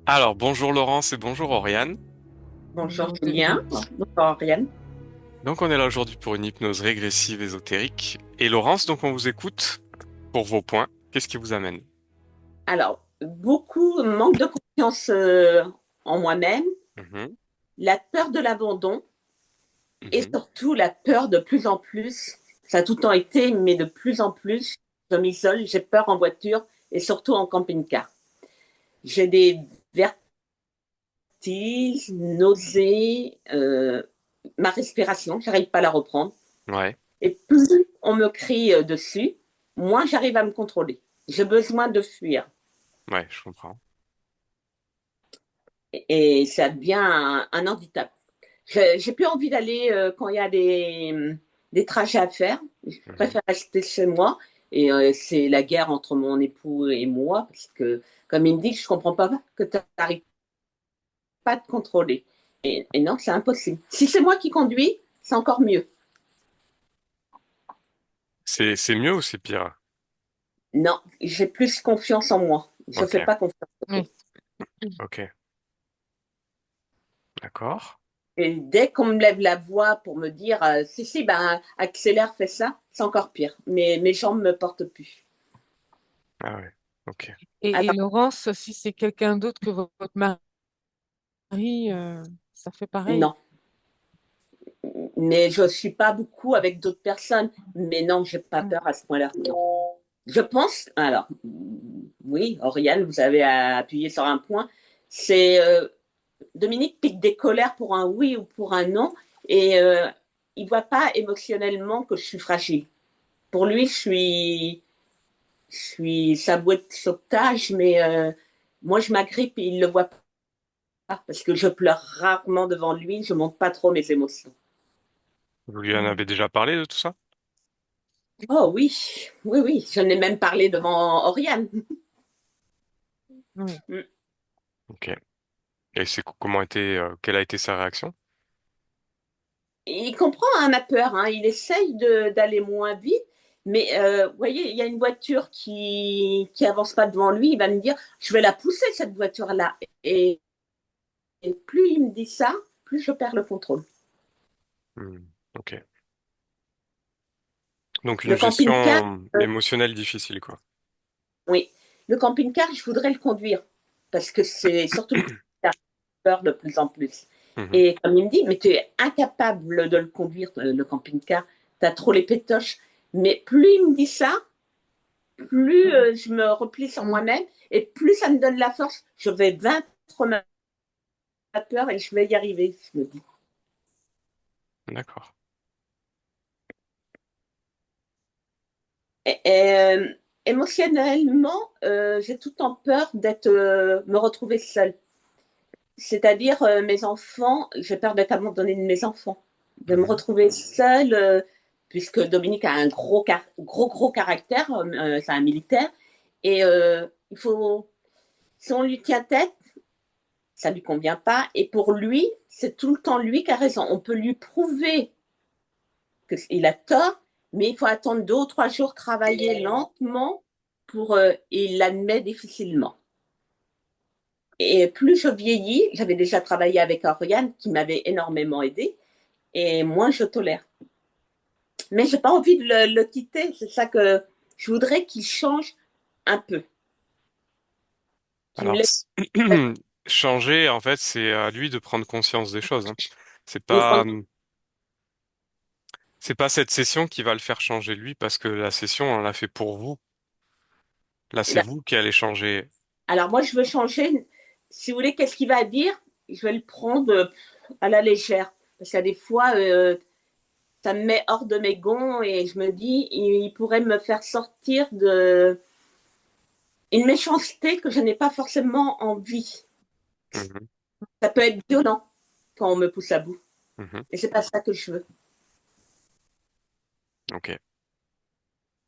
Alors, bonjour Laurence et bonjour Oriane. Bonjour Bonjour Julien, Julien. bonjour Ariane. Donc, on est là aujourd'hui pour une hypnose régressive ésotérique. Et Laurence, donc, on vous écoute pour vos points. Qu'est-ce qui vous amène? Alors, beaucoup manque de confiance en moi-même, Mhm, la peur de l'abandon et mhm. surtout la peur de plus en plus. Ça a tout le temps été, mais de plus en plus, je m'isole, j'ai peur en voiture et surtout en camping-car. J'ai des vertiges, nausées, ma respiration, j'arrive pas à la reprendre. Ouais, Et plus on me crie dessus, moins j'arrive à me contrôler. J'ai besoin de fuir. ouais, je comprends. Et ça devient un handicap. J'ai plus envie d'aller quand il y a des trajets à faire. Je Mhm. préfère rester chez moi. Et c'est la guerre entre mon époux et moi, parce que, comme il me dit, je comprends pas que tu n'arrives pas à te contrôler. Et non, c'est impossible. Si c'est moi qui conduis, c'est encore mieux. C'est mieux ou c'est pire? Non, j'ai plus confiance en moi. Je Ok, fais pas confiance aux oui, autres. ok, d'accord. Et dès qu'on me lève la voix pour me dire si, si, ben, accélère, fais ça, c'est encore pire. Mes jambes me portent plus. Ah ouais, ok. Alors, Et Laurence, si c'est quelqu'un d'autre que votre mari, ça fait pareil. non. Mais je suis pas beaucoup avec d'autres personnes. Mais non, j'ai pas Mm. peur à ce point-là. Non. Je pense, alors, oui, Oriane, vous avez appuyé sur un point. C'est Dominique pique des colères pour un oui ou pour un non. Et il voit pas émotionnellement que je suis fragile. Pour lui, je suis sa boîte de sauvetage, mais moi, je m'agrippe et il le voit pas parce que je pleure rarement devant lui. Je montre pas trop mes émotions. Vous lui en Mm. avez déjà parlé de tout ça? Oh oui, oui, oui. J'en ai même parlé devant Oriane. Oui. Mm. Ok. Et quelle a été sa réaction? Il comprend hein, ma peur. Hein. Il essaye d'aller moins vite. Mais vous voyez, il y a une voiture qui avance pas devant lui. Il va me dire, je vais la pousser, cette voiture-là. Et plus il me dit ça, plus je perds le contrôle. Hmm, ok. Donc, une Le camping-car, gestion émotionnelle difficile, quoi. oui. Le camping-car, je voudrais le conduire parce que c'est surtout le camping-car qui fait peur de plus en plus. Mhm. Et comme il me dit, mais tu es incapable de le conduire, le camping-car, tu as trop les pétoches. Mais plus il me dit ça, plus je me replie sur moi-même et plus ça me donne la force. Je vais vaincre ma peur et je vais y arriver, je me dis. D'accord. Et, émotionnellement, j'ai tout le temps peur me retrouver seule. C'est-à-dire, mes enfants, j'ai peur d'être abandonnée de mes enfants, de me Mhm. retrouver seule, puisque Dominique a un gros caractère, c'est un militaire, et il faut, si on lui tient tête, ça lui convient pas, et pour lui, c'est tout le temps lui qui a raison. On peut lui prouver qu'il a tort, mais il faut attendre 2 ou 3 jours, travailler lentement et il l'admet difficilement. Et plus je vieillis, j'avais déjà travaillé avec Oriane qui m'avait énormément aidé, et moins je tolère. Mais j'ai pas envie de le quitter, c'est ça que je voudrais qu'il change un peu, qu'il me Alors, laisse. changer, en fait, c'est à lui de prendre conscience des choses, hein. C'est Il pas, prend- c'est pas cette session qui va le faire changer lui, parce que la session, on l'a fait pour vous. Là, c'est vous qui allez changer. Alors moi, je veux changer. Si vous voulez, qu'est-ce qu'il va dire? Je vais le prendre à la légère. Parce qu'il y a des fois, ça me met hors de mes gonds et je me dis, il pourrait me faire sortir de une méchanceté que je n'ai pas forcément envie. Mhm, Ça peut être violent quand on me pousse à bout. mhm. Et c'est pas ça que je veux. Ok.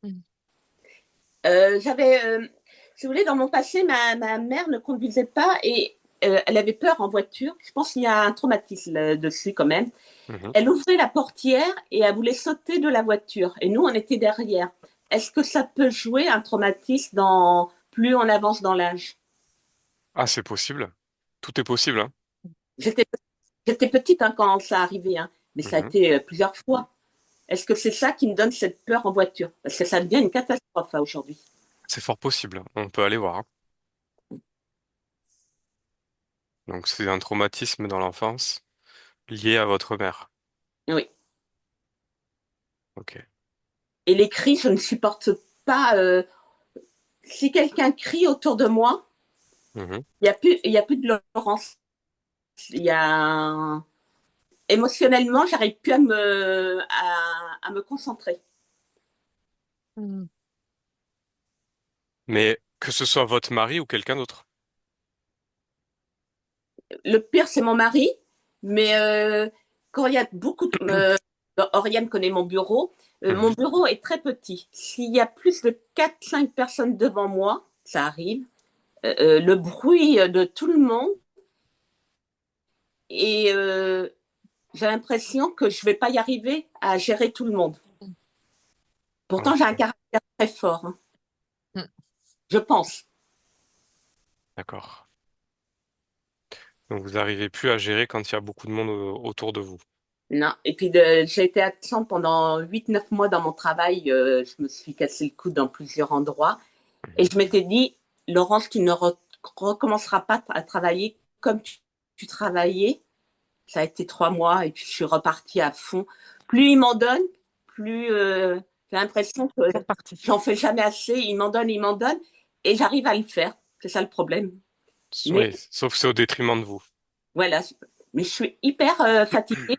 Mm. J'avais, si vous voulez, dans mon passé, ma mère ne conduisait pas et elle avait peur en voiture. Je pense qu'il y a un traumatisme dessus quand même. Mhm. Elle ouvrait la portière et elle voulait sauter de la voiture. Et nous, on était derrière. Est-ce que ça peut jouer un traumatisme plus on avance dans l'âge? Ah, c'est possible. Tout est possible, hein. J'étais, j'étais petite hein, quand ça arrivait, hein, mais ça a Mhm. été plusieurs fois. Est-ce que c'est ça qui me donne cette peur en voiture? Parce que ça devient une catastrophe hein, aujourd'hui. C'est fort possible. On peut aller voir, hein. Donc c'est un traumatisme dans l'enfance lié à votre mère. Oui. Ok. Et les cris, je ne supporte pas. Si quelqu'un crie autour de moi, Mhm. il y a plus de Laurence. Il y a émotionnellement, j'arrive plus à me concentrer. Mm. Mais que ce soit votre mari ou quelqu'un d'autre. Le pire, c'est mon mari, mais quand il y a beaucoup de... Oriane connaît mon Mhm. bureau est très petit. S'il y a plus de quatre cinq personnes devant moi, ça arrive, le bruit de tout le monde, et j'ai l'impression que je ne vais pas y arriver à gérer tout le monde. Pourtant, j'ai un Ok. caractère très fort, hein, Mm. je pense. D'accord. Donc vous n'arrivez plus à gérer quand il y a beaucoup de monde autour de vous. Non. Et puis, j'ai été absente pendant 8 9 mois dans mon travail. Je me suis cassé le coude dans plusieurs endroits. Et Mhm. je m'étais dit, Laurence, tu ne recommenceras pas à travailler comme tu travaillais. Ça a été 3 mois et puis je suis repartie à fond. Plus il m'en donne, plus j'ai l'impression que C'est reparti. j'en fais jamais assez. Il m'en donne et j'arrive à le faire. C'est ça le problème. Mais Oui, sauf que c'est au détriment de vous. voilà, mais je suis hyper fatiguée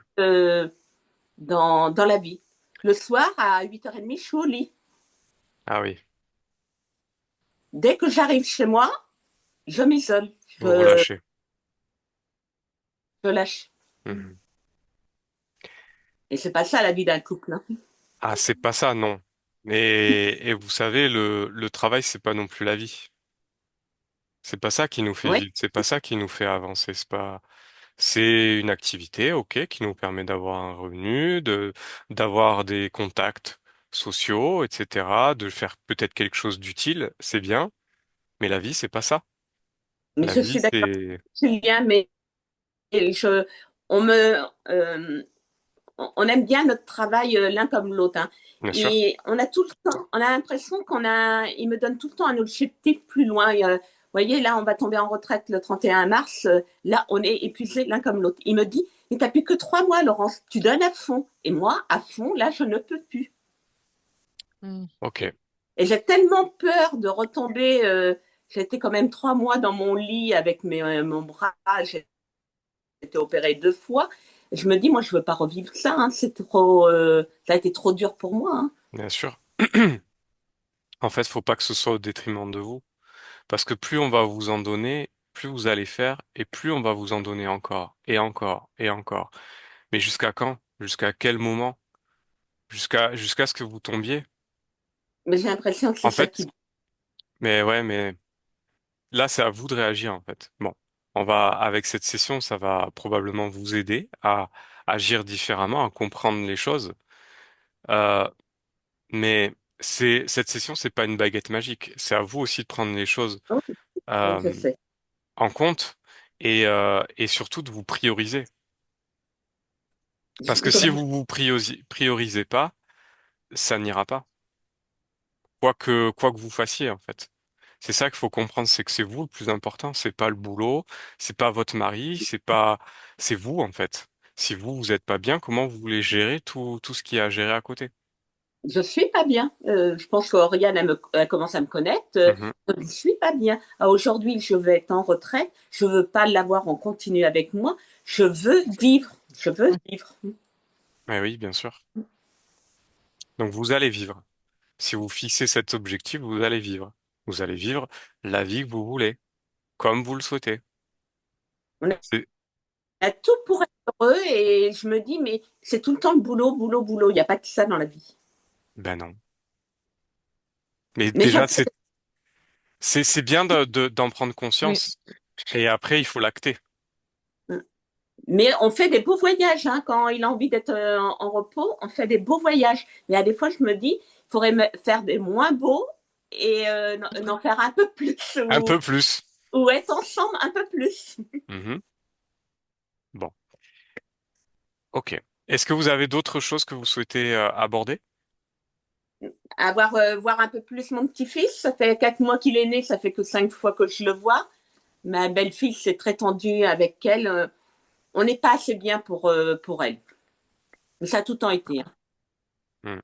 dans la vie. Le soir, à 8h30, je suis au lit. Ah oui, Dès que j'arrive chez moi, je m'isole. vous Je, relâchez. je lâche. Mhm. Et c'est pas ça la vie d'un couple, hein. Ah, c'est pas ça, non. Et vous savez, le travail, c'est pas non plus la vie. C'est pas ça qui nous fait Oui, vivre, c'est pas ça qui nous fait avancer. C'est une activité, ok, qui nous permet d'avoir un revenu, d'avoir des contacts sociaux, etc., de faire peut-être quelque chose d'utile, c'est bien. Mais la vie, c'est pas ça. mais La je vie, suis d'accord, c'est, Julien, mais je, on me, euh, on aime bien notre travail l'un comme l'autre, hein. bien sûr, Et on a tout le temps, on a l'impression il me donne tout le temps un objectif plus loin. Vous voyez, là, on va tomber en retraite le 31 mars. Là, on est épuisé l'un comme l'autre. Il me dit, mais t'as plus que 3 mois, Laurence. Tu donnes à fond. Et moi, à fond, là, je ne peux plus. Mm. ok. Et j'ai tellement peur de retomber. J'ai été quand même 3 mois dans mon lit avec mon bras. J'ai été opérée 2 fois. Je me dis, moi, je veux pas revivre ça, hein. C'est trop. Ça a été trop dur pour moi, hein. Bien sûr. En fait, faut pas que ce soit au détriment de vous. Parce que plus on va vous en donner, plus vous allez faire, et plus on va vous en donner encore, et encore, et encore. Mais jusqu'à quand? Jusqu'à quel moment? Jusqu'à ce que vous tombiez? Mais j'ai l'impression que c'est En ça fait, qui. mais ouais, mais là, c'est à vous de réagir, en fait. Bon. Avec cette session, ça va probablement vous aider à agir différemment, à comprendre les choses. Euh, mais cette session, c'est pas une baguette magique. C'est à vous aussi de prendre les choses, Oh, oui, je euh, sais. en compte et surtout de vous prioriser. Parce que si Je- vous vous priorisez pas, ça n'ira pas. Quoi que vous fassiez, en fait. C'est ça qu'il faut comprendre, c'est que c'est vous le plus important. C'est pas le boulot, c'est pas votre mari, c'est vous, en fait. Si vous êtes pas bien, comment vous voulez gérer tout ce qu'il y a à gérer à côté? Je suis pas bien. Je pense qu'Oriane, elle commence à me connaître. Mhm. Je ne suis pas bien. Aujourd'hui, je vais être en retraite. Je veux pas l'avoir en continu avec moi. Je veux vivre. Je veux vivre. Eh oui, bien sûr. Donc vous allez vivre. Si vous fixez cet objectif, vous allez vivre. Vous allez vivre la vie que vous voulez, comme vous le souhaitez. On C'est, a tout pour être heureux et je me dis, mais c'est tout le temps le boulot, boulot, boulot. Il n'y a pas que ça dans la vie. ben non. Mais Mais déjà, j'accepte. c'est bien d'en prendre Oui. conscience. Et après, il faut l'acter. Mais on fait des beaux voyages, hein, quand il a envie d'être en repos, on fait des beaux voyages. Mais à des fois, je me dis, il faudrait faire des moins beaux et n'en faire un peu plus. Un peu plus. ou être ensemble un peu plus. Mhm. Bon, ok. Est-ce que vous avez d'autres choses que vous souhaitez aborder? Voir un peu plus mon petit-fils. Ça fait 4 mois qu'il est né, ça fait que 5 fois que je le vois. Ma belle-fille, c'est très tendu avec elle. On n'est pas assez bien pour elle. Mais ça a tout le temps été, hein. Hmm.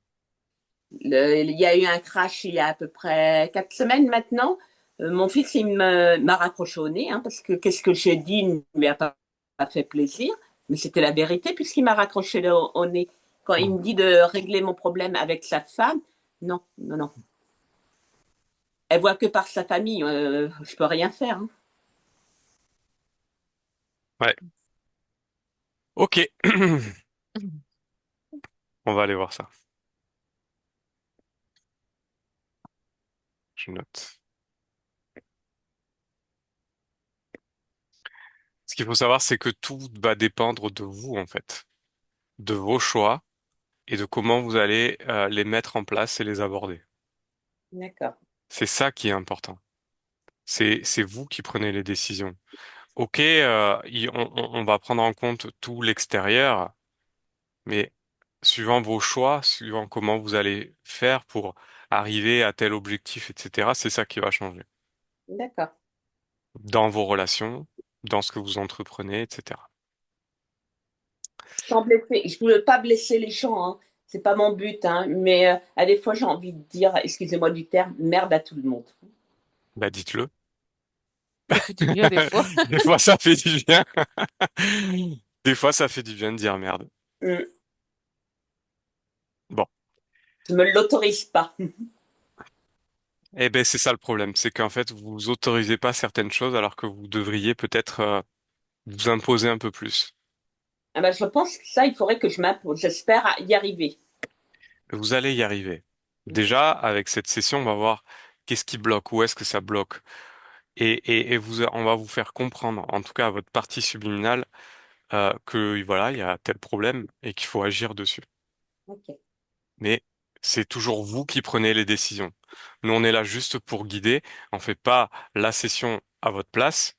Il y a eu un crash il y a à peu près 4 semaines maintenant. Mon fils, m'a raccroché au nez, hein, parce que qu'est-ce que j'ai dit ne lui a pas fait plaisir. Mais c'était la vérité, puisqu'il m'a raccroché au nez. Quand il Hmm. me dit de régler mon problème avec sa femme, non, non, non. Elle voit que par sa famille. Je peux rien faire, hein. Ouais, ok. On va aller voir ça. Je note. Ce qu'il faut savoir, c'est que tout va dépendre de vous, en fait, de vos choix et de comment vous allez les mettre en place et les aborder. D'accord. C'est ça qui est important. C'est vous qui prenez les décisions. Ok, on va prendre en compte tout l'extérieur, mais suivant vos choix, suivant comment vous allez faire pour arriver à tel objectif, etc., c'est ça qui va changer. D'accord. Dans vos relations, dans ce que vous entreprenez, etc. Sans blesser. Je ne veux pas blesser les gens, hein. C'est pas mon but, hein. Mais à des fois, j'ai envie de dire, excusez-moi du terme, merde à tout le monde. Bah dites-le. Ça fait du bien des fois. Des fois, ça fait du bien. Des fois, ça fait du bien de dire merde. Mm. Bon. Je me l'autorise pas. Eh ben, c'est ça le problème. C'est qu'en fait, vous autorisez pas certaines choses alors que vous devriez peut-être vous imposer un peu plus. Ah ben, je pense que ça, il faudrait que je m'impose. J'espère y arriver. Vous allez y arriver. Déjà, avec cette session, on va voir qu'est-ce qui bloque, où est-ce que ça bloque. Et on va vous faire comprendre, en tout cas à votre partie subliminale, que voilà, il y a tel problème et qu'il faut agir dessus. Ok. Mais c'est toujours vous qui prenez les décisions. Nous, on est là juste pour guider. On fait pas la session à votre place.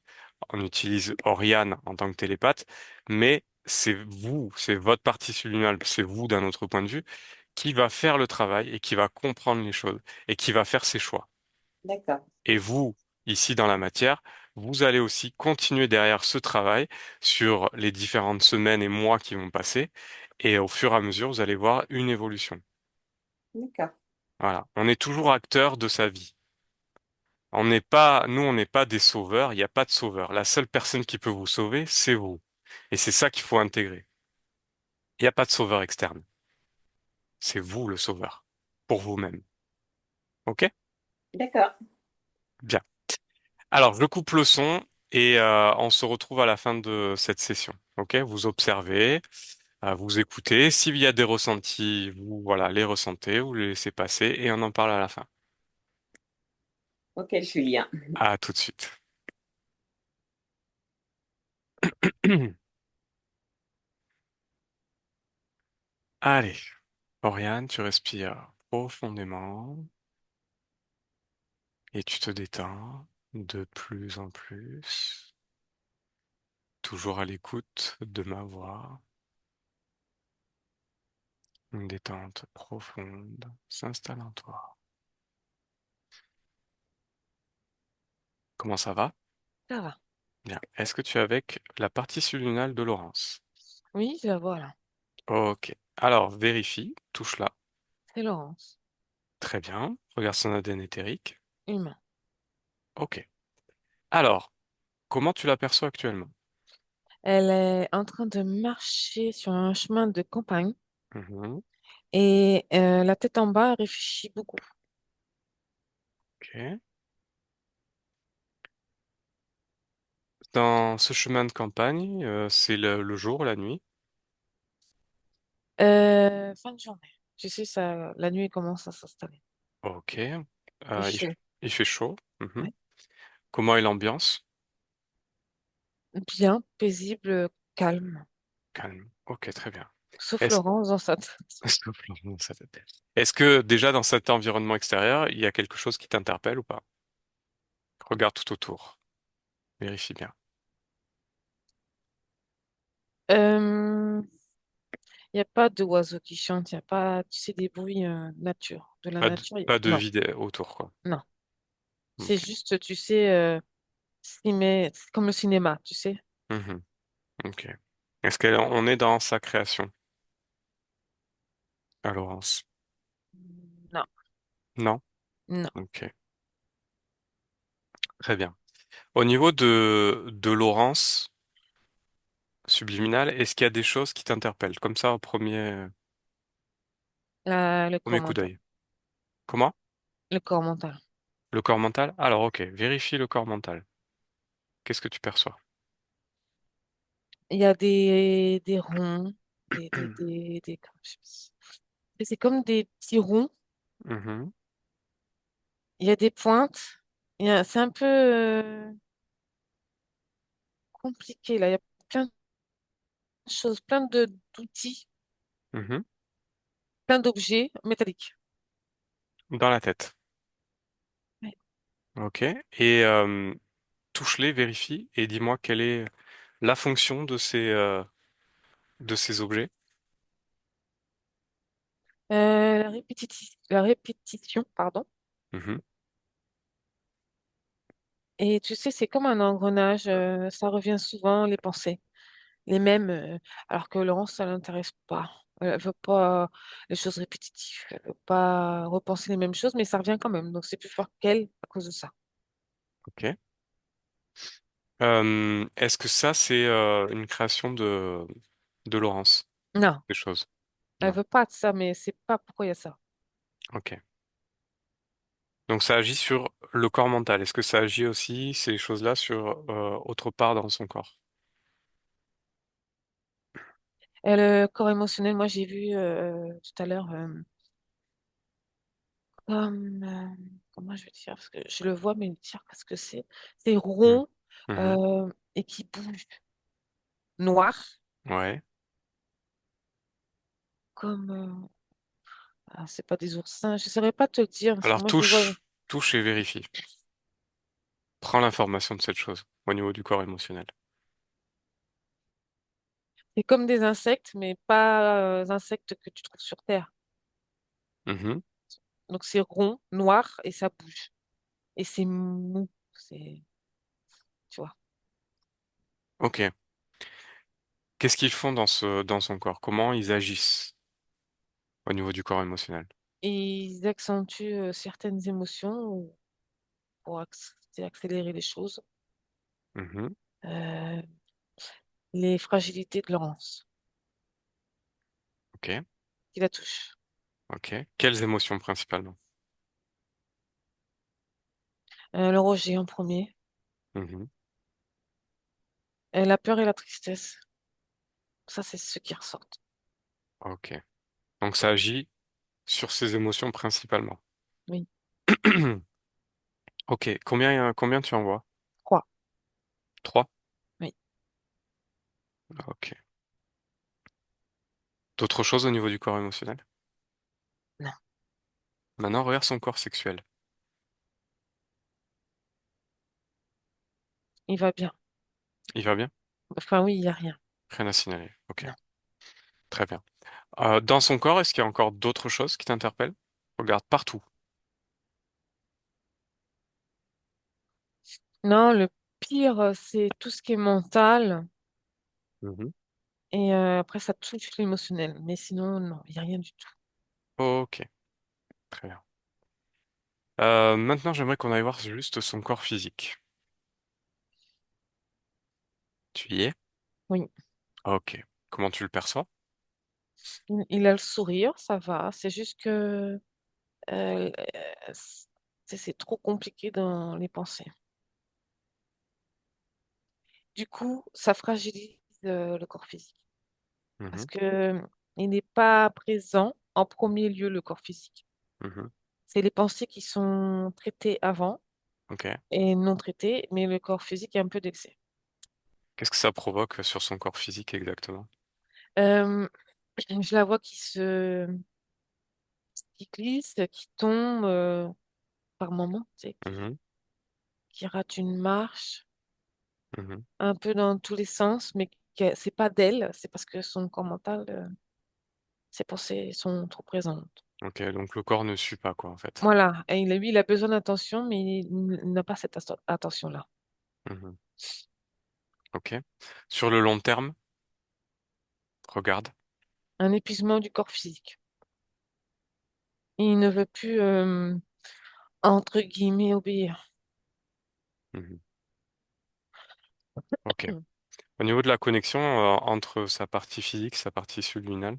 On utilise Oriane en tant que télépathe, mais c'est vous, c'est votre partie subliminale, c'est vous d'un autre point de vue qui va faire le travail et qui va comprendre les choses et qui va faire ses choix. D'accord. Et vous, ici dans la matière, vous allez aussi continuer derrière ce travail sur les différentes semaines et mois qui vont passer. Et au fur et à mesure, vous allez voir une évolution. D'accord. Voilà. On est toujours acteur de sa vie. Nous, on n'est pas des sauveurs. Il n'y a pas de sauveur. La seule personne qui peut vous sauver, c'est vous. Et c'est ça qu'il faut intégrer. Il n'y a pas de sauveur externe. C'est vous le sauveur. Pour vous-même. OK? D'accord. Bien. Alors, je coupe le son et on se retrouve à la fin de cette session. OK? Vous observez, vous écoutez. S'il y a des ressentis, vous, voilà, les ressentez, vous les laissez passer et on en parle à la fin. Ok, Julien. À tout de suite. Allez, Oriane, tu respires profondément et tu te détends de plus en plus, toujours à l'écoute de ma voix. Une détente profonde s'installe en toi. Comment ça va? Ça va. Bien. Est-ce que tu es avec la partie subliminale de Laurence? Oui, je la vois là. Ok. Alors, vérifie, touche là. C'est Laurence. Très bien. Regarde son ADN éthérique. Humain. Ok. Alors, comment tu l'aperçois actuellement? Elle est en train de marcher sur un chemin de campagne Mhm. et la tête en bas, elle réfléchit beaucoup. Ok. Dans ce chemin de campagne, c'est le jour, la nuit. Fin de journée. Tu sais, ça, la nuit commence à s'installer. Ok. Il Euh, il, chaud. il fait chaud. Mhm. Ouais. Comment est l'ambiance? Bien, paisible, calme. Calme. Ok, très bien. Sauf Est-ce Laurence dans sa tête. Stop, Laurent, ça t'appelle. Est-ce que déjà dans cet environnement extérieur, il y a quelque chose qui t'interpelle ou pas? Regarde tout autour. Vérifie bien. Il n'y a pas d'oiseaux qui chantent, il n'y a pas, tu sais, des bruits nature, de la nature. Pas de Non, vide autour, quoi. non. C'est Ok. juste, tu sais, c'est comme le cinéma, tu sais. Mhm. Ok. Est-ce qu'on est dans sa création, à Laurence? Non, Non? non. Ok. Très bien. Au niveau de Laurence, subliminale, est-ce qu'il y a des choses qui t'interpellent? Comme ça, au Le premier corps coup mental. d'œil. Comment? Le corps mental. Le corps mental? Alors, ok. Vérifie le corps mental. Qu'est-ce que tu perçois? Il y a des ronds, comment je sais pas. C'est comme des petits ronds. Mhm. Il y a des pointes. C'est un peu compliqué là. Il y a plein de choses, plein de d'outils, Mhm. plein d'objets métalliques. Dans la tête. Ouais. Ok. Et touche-les, vérifie et dis-moi quelle est la fonction de ces objets. La répétition, pardon. Mhm. Et tu sais, c'est comme un engrenage. Ça revient souvent, les pensées. Les mêmes, alors que Laurence, ça l'intéresse pas. Elle veut pas les choses répétitives. Elle veut pas repenser les mêmes choses, mais ça revient quand même. Donc c'est plus fort qu'elle à cause de ça. Ok. Est-ce que ça, c'est une création de Laurence, Non, des choses? elle Non. veut pas de ça, mais c'est pas pourquoi il y a ça. Ok. Donc ça agit sur le corps mental. Est-ce que ça agit aussi, ces choses-là, sur autre part dans son corps? Et le corps émotionnel, moi j'ai vu tout à l'heure comme comment je vais dire, parce que je le vois, mais dire parce que c'est Mm. rond Mhm. et qui bouge, noir, Ouais. comme c'est pas des oursins. Je saurais pas te le dire parce que Alors moi je le vois. touche et vérifie. Prends l'information de cette chose au niveau du corps émotionnel. C'est comme des insectes, mais pas insectes que tu trouves sur Terre. Mhm. Donc c'est rond, noir et ça bouge. Et c'est mou. C'est, tu vois. Ok. Qu'est-ce qu'ils font dans son corps? Comment ils agissent au niveau du corps émotionnel? Et ils accentuent certaines émotions pour accélérer les choses. Mhm. Euh, les fragilités de Laurence, Ok. qui la touchent. Ok. Quelles émotions principalement? Le rejet en premier. Mhm. La peur et la tristesse. Ça, c'est ce qui ressortent. Ok. Donc ça agit sur ces émotions principalement. Oui. Ok. Combien tu en vois? Croix. Trois? Oui. Ok. D'autres choses au niveau du corps émotionnel? Non. Maintenant, regarde son corps sexuel. Il va bien. Il va bien? Enfin, oui, il n'y a rien. Rien à signaler. Ok. Non. Très bien. Dans son corps, est-ce qu'il y a encore d'autres choses qui t'interpellent? Regarde partout. Non, le pire, c'est tout ce qui est mental. Mhm. Et après, ça touche l'émotionnel. Mais sinon, non, il n'y a rien du tout. Ok. Très bien. Maintenant, j'aimerais qu'on aille voir juste son corps physique. Tu y es? Oui. Ok. Comment tu le perçois? Il a le sourire, ça va. C'est juste que euh, c'est trop compliqué dans les pensées. Du coup, ça fragilise le corps physique. Parce Mhm. que il n'est pas présent en premier lieu, le corps physique. Mhm. C'est les pensées qui sont traitées avant Ok. et non traitées, mais le corps physique est un peu d'excès. Qu'est-ce que ça provoque sur son corps physique exactement? Euh, je la vois qui glisse, qui tombe par moment, tu sais, Mhm. qui rate une marche. Mhm. un peu dans tous les sens, mais c'est pas d'elle, c'est parce que son corps mental, ses pensées sont trop présentes. Ok, donc le corps ne suit pas, quoi, en fait. Voilà, et lui, il a besoin d'attention, mais il n'a pas cette attention-là. Mhm. Ok. Sur le long terme, regarde. Un épuisement du corps physique. Il ne veut plus, entre guillemets, obéir. Mhm. Ok. Au niveau de la connexion entre sa partie physique, sa partie subliminale,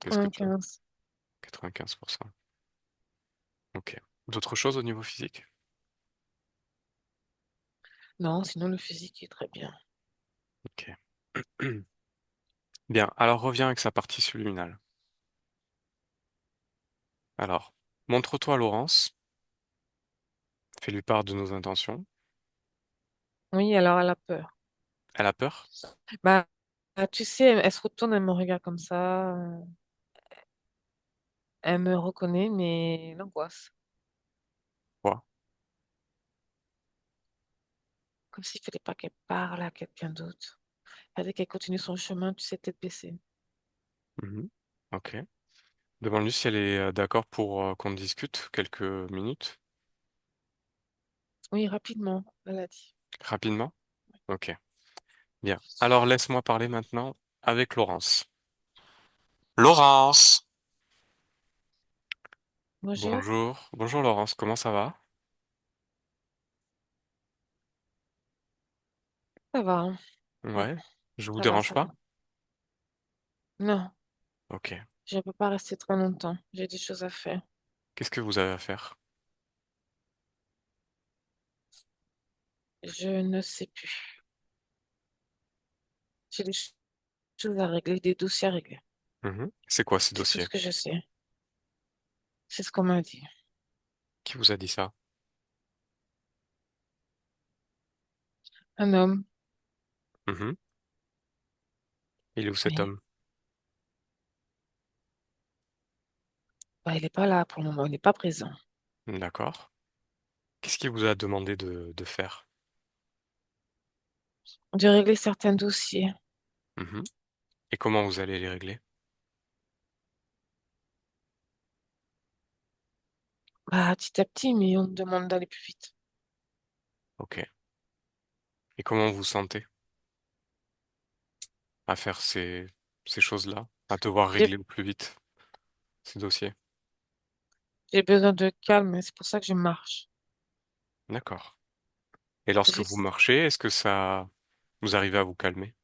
qu'est-ce que tu as? 95. 95%. Ok. D'autres choses au niveau physique? Non, sinon le physique est très bien. Ok. Bien. Alors reviens avec sa partie subliminale. Alors, montre-toi Laurence. Fais-lui part de nos intentions. Oui, alors elle a peur. Elle a peur? Bah, tu sais, elle se retourne, elle me regarde comme ça. Elle me reconnaît, mais l'angoisse. Quoi? Comme s'il fallait pas qu'elle parle à quelqu'un d'autre. Il fallait qu'elle continue son chemin, tu sais, tête baissée. Mhm. Ok. Demande-lui si elle est d'accord pour qu'on discute quelques minutes. Oui, rapidement, elle a dit. Rapidement? Ok. Bien. Alors laisse-moi parler maintenant avec Laurence. Laurence! Bonjour, Bonjour. Bonjour Laurence, comment ça va? ça va, hein. Ouais. Je vous Ça va, dérange ça va. pas? Non, Ok. je ne peux pas rester très longtemps. J'ai des choses à faire. Qu'est-ce que vous avez à faire? Je ne sais plus. J'ai des choses à régler, des dossiers à régler. Mhm. C'est quoi ces C'est tout dossiers? ce que je sais. C'est ce qu'on m'a dit. Qui vous a dit ça? Un homme, Mhm. Il est où cet oui. homme? Bah, il n'est pas là pour le moment, il n'est pas présent. D'accord. Qu'est-ce qu'il vous a demandé de faire? De régler certains dossiers. Mhm. Et comment vous allez les régler? Bah, petit à petit, mais on me demande d'aller plus vite. Ok. Et comment vous vous sentez à faire ces choses-là? À devoir J'ai, régler au plus vite ces dossiers? j'ai besoin de calme, c'est pour ça que je marche. D'accord. Et lorsque J'ai vous marchez, est-ce que ça vous arrivez à vous calmer?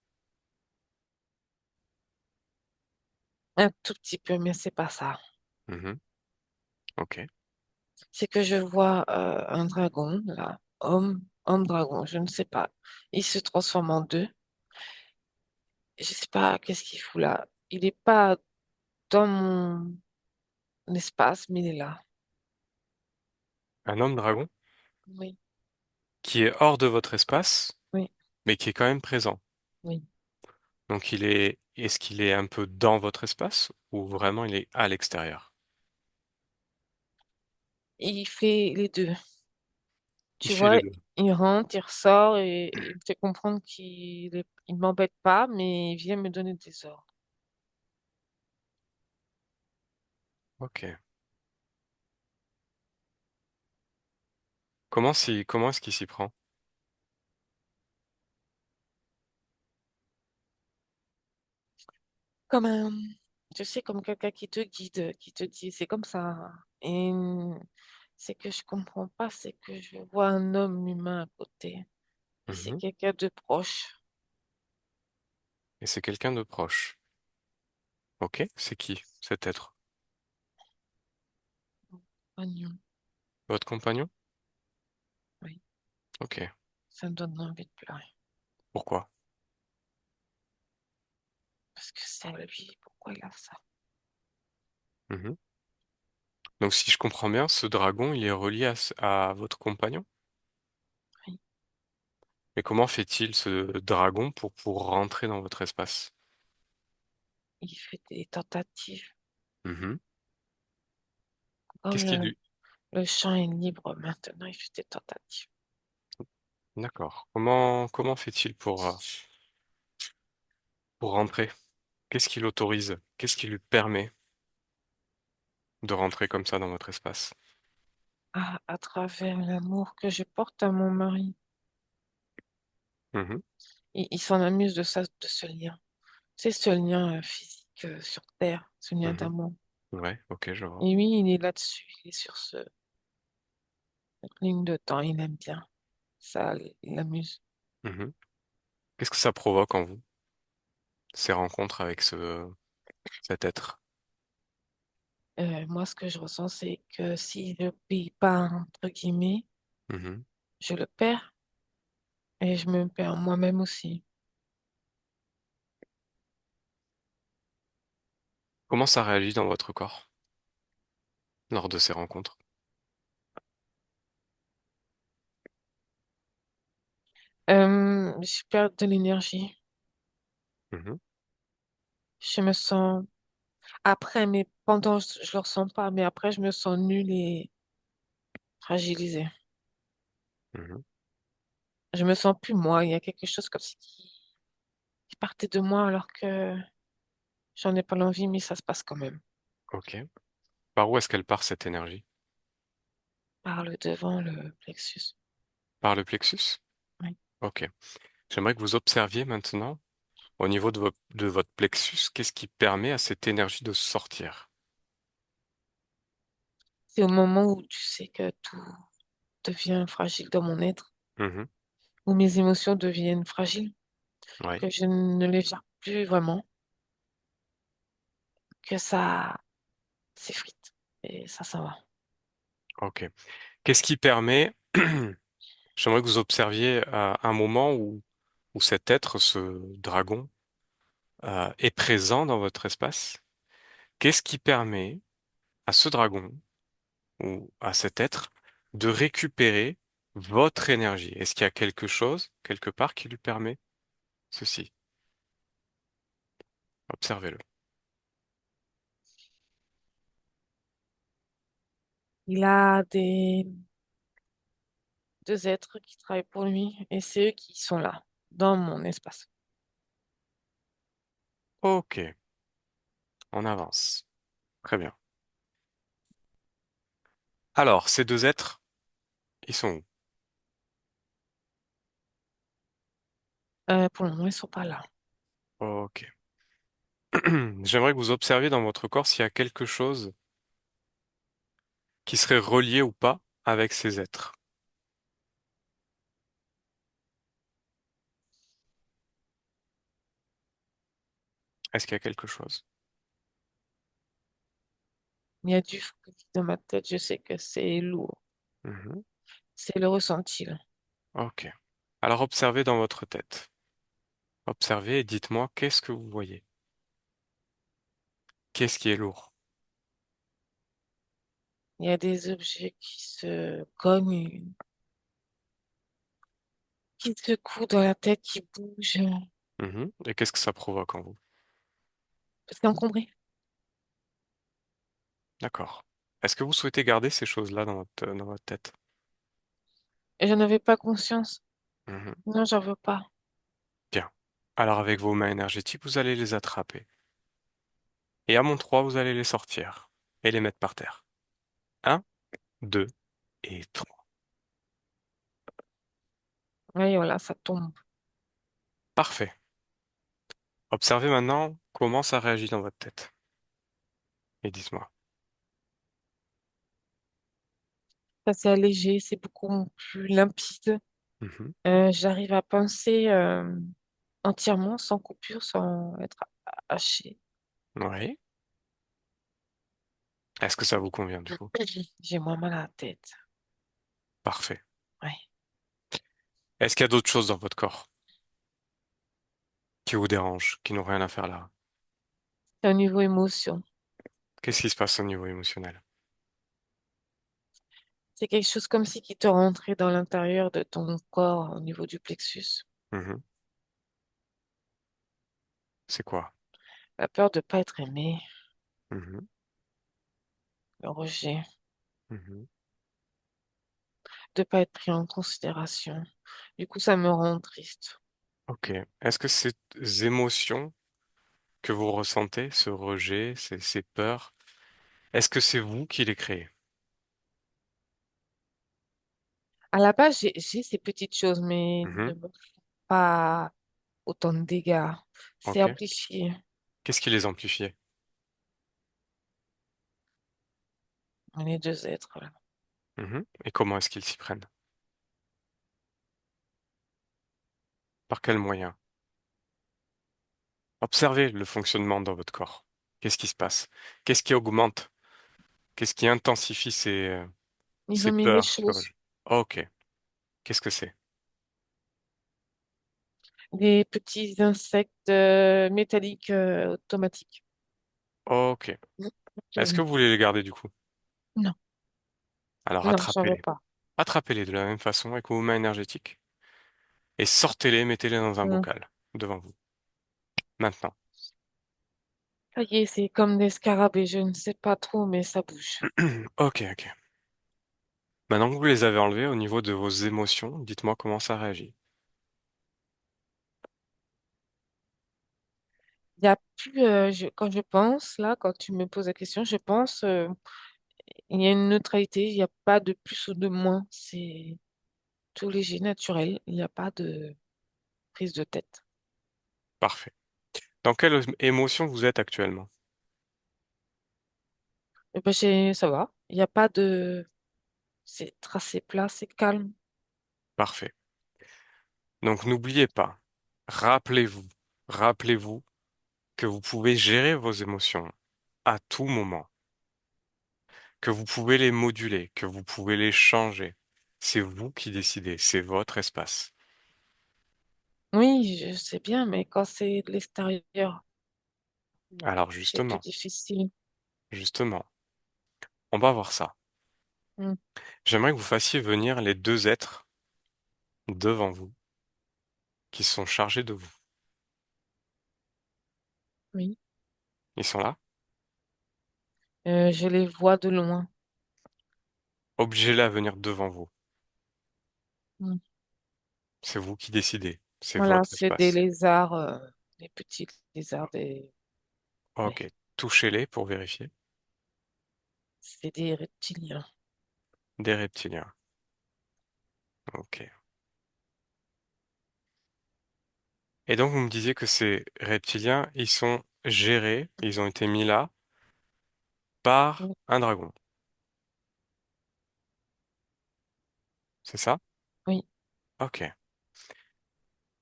un tout petit peu, mais c'est pas ça. Mhm. Ok. C'est que je vois un dragon, là, homme dragon, je ne sais pas. Il se transforme en deux. Je sais pas qu'est-ce qu'il fout là. Il n'est pas dans mon espace, mais il est là. Un homme dragon Oui, qui est hors de votre espace, oui, mais qui est quand même présent. oui. Donc est-ce qu'il est un peu dans votre espace ou vraiment il est à l'extérieur? Il fait les deux. Il Tu fait les vois, deux. il rentre, il ressort et il me fait comprendre il m'embête pas, mais il vient me donner des ordres. Ok. Comment est-ce qu'il s'y prend? Comme un, je sais, comme quelqu'un qui te guide, qui te dit, c'est comme ça. Et c'est que je comprends pas, c'est que je vois un homme humain à côté. Et c'est Mhm. quelqu'un de proche. Et c'est quelqu'un de proche. Ok. C'est qui cet être? Oignon. Votre compagnon? Oui, Ok. ça me donne envie de pleurer. Pourquoi? Parce que c'est lui, pourquoi il a ça? Mhm. Donc si je comprends bien, ce dragon, il est relié à votre compagnon? Oui. Mais comment fait-il ce dragon pour rentrer dans votre espace? Il fait des tentatives. Mhm. Comme Qu'est-ce qui lui... le champ est libre maintenant, il fait des tentatives. D'accord. Comment fait-il pour rentrer? Qu'est-ce qui l'autorise? Qu'est-ce qui lui permet de rentrer comme ça dans votre espace? À travers l'amour que je porte à mon mari. Mhm, Il s'en amuse de ça, de ce lien. C'est ce lien physique sur Terre, ce lien mhm. d'amour. Ouais, ok, je vois. Et lui, il est là-dessus, il est sur cette ligne de temps, il aime bien. Ça l'amuse. Mhm. Qu'est-ce que ça provoque en vous, ces rencontres avec cet être? Moi, ce que je ressens, c'est que si je ne paye pas, entre guillemets, Mhm. je le perds et je me perds moi-même aussi. Comment ça réagit dans votre corps lors de ces rencontres? Je perds de l'énergie. Mhm, Je me sens, après, mais pendant, je le ressens pas, mais après, je me sens nulle et fragilisée. mhm. Je me sens plus moi. Il y a quelque chose comme si qui partait de moi alors que j'en ai pas l'envie, mais ça se passe quand même. Ok. Par où est-ce qu'elle part cette énergie? Par le devant, le plexus. Par le plexus? Oui. Ok. J'aimerais que vous observiez maintenant, au niveau de votre plexus, qu'est-ce qui permet à cette énergie de sortir? C'est au moment où tu sais que tout devient fragile dans mon être, Mhm. où mes émotions deviennent fragiles, Ouais. que je ne les gère plus vraiment, que ça s'effrite. Et ça va. Ok. Qu'est-ce qui permet, j'aimerais que vous observiez un moment où cet être, ce dragon, est présent dans votre espace. Qu'est-ce qui permet à ce dragon ou à cet être de récupérer votre énergie? Est-ce qu'il y a quelque chose, quelque part, qui lui permet ceci? Observez-le. Il a deux êtres qui travaillent pour lui et c'est eux qui sont là, dans mon espace. Ok, on avance. Très bien. Alors, ces deux êtres, ils sont Pour le moment, ils sont pas là. où? Ok. J'aimerais que vous observiez dans votre corps s'il y a quelque chose qui serait relié ou pas avec ces êtres. Est-ce qu'il y a quelque chose? Il y a du fruit dans ma tête, je sais que c'est lourd. Mhm. C'est le ressenti, là. Ok. Alors observez dans votre tête. Observez et dites-moi qu'est-ce que vous voyez. Qu'est-ce qui est lourd? Il y a des objets qui se cognent, qui secouent dans la tête, qui bougent. Mhm. Et qu'est-ce que ça provoque en vous? C'est encombré. D'accord. Est-ce que vous souhaitez garder ces choses-là dans votre tête? Et j'en avais pas conscience. Mhm. Non, j'en veux pas. Bien. Alors avec vos mains énergétiques, vous allez les attraper. Et à mon 3, vous allez les sortir et les mettre par terre. Un, 2 et 3. Oui, voilà, ça tombe. Parfait. Observez maintenant comment ça réagit dans votre tête. Et dites-moi. Ça s'est allégé, c'est beaucoup plus limpide. Mhm. J'arrive à penser entièrement, sans coupure, sans être haché. Oui. Est-ce que ça vous convient du coup? J'ai moins mal à la tête. Parfait. Ouais. Est-ce qu'il y a d'autres choses dans votre corps qui vous dérangent, qui n'ont rien à faire là? C'est au niveau émotion. Qu'est-ce qui se passe au niveau émotionnel? C'est quelque chose comme si qui te rentrait dans l'intérieur de ton corps, au niveau du plexus. Mhm. C'est quoi? La peur de pas être aimé, Mhm. le rejet, Mhm. de pas être pris en considération. Du coup, ça me rend triste. Ok. Est-ce que ces émotions que vous ressentez, ce rejet, ces peurs, est-ce que c'est vous qui les créez? À la base, j'ai ces petites choses, mais Mhm. ne me font pas autant de dégâts. C'est Ok. amplifié. Qu'est-ce qui les amplifie? On est deux êtres, là. Mhm. Et comment est-ce qu'ils s'y prennent? Par quels moyens? Observez le fonctionnement dans votre corps. Qu'est-ce qui se passe? Qu'est-ce qui augmente? Qu'est-ce qui intensifie Ils ces ont mis des peurs, ce choses, rejet? Ok. Qu'est-ce que c'est? des petits insectes métalliques automatiques. Ok. Est-ce que Mhm. vous voulez les garder du coup? Non, Alors non, j'en veux attrapez-les. pas. Attrapez-les de la même façon avec vos mains énergétiques et sortez-les, mettez-les dans un Mhm. bocal devant vous. Maintenant. Ça y est, c'est comme des scarabées, je ne sais pas trop, mais ça bouge. Ok, ok. Maintenant que vous les avez enlevés au niveau de vos émotions, dites-moi comment ça réagit. Il y a plus, quand je pense, là, quand tu me poses la question, je pense, il y a une neutralité, il n'y a pas de plus ou de moins. C'est tout léger, naturel. Il n'y a pas de prise de tête. Parfait. Dans quelle émotion vous êtes actuellement? Et ben, ça va. Il n'y a pas de... C'est tracé plat, c'est calme. Parfait. Donc n'oubliez pas, rappelez-vous, rappelez-vous que vous pouvez gérer vos émotions à tout moment, que vous pouvez les moduler, que vous pouvez les changer. C'est vous qui décidez, c'est votre espace. Oui, je sais bien, mais quand c'est de l'extérieur, Alors c'est plus justement, difficile. justement, on va voir ça. Mm. J'aimerais que vous fassiez venir les deux êtres devant vous qui sont chargés de vous. Oui. Ils sont là. Je les vois de loin. Obligez-les à venir devant vous. Mm. C'est vous qui décidez. C'est Voilà, votre c'est des espace. lézards, des petits lézards, oui, Ok. Touchez-les pour vérifier. c'est des reptiliens. Des reptiliens. Ok. Et donc, vous me disiez que ces reptiliens, ils sont gérés, ils ont été mis là par Mm. un dragon. C'est ça? Oui, Ok.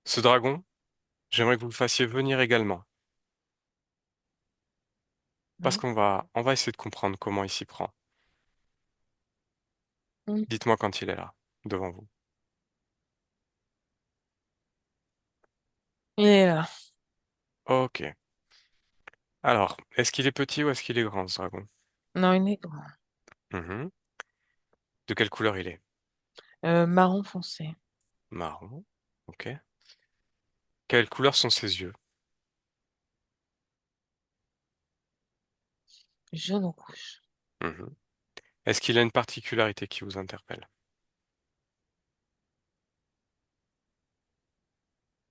Ce dragon, j'aimerais que vous le fassiez venir également. Parce oui. qu'on va essayer de comprendre comment il s'y prend. Mm. Dites-moi quand il est là, devant vous. Il est là. Ok. Alors, est-ce qu'il est petit ou est-ce qu'il est grand, ce dragon? Non, il est grand. Mhm. De quelle couleur il est? Marron foncé, Marron. Ok. Quelle couleur sont ses yeux? jaune ou rouge. Mhm. Est-ce qu'il a une particularité qui vous interpelle?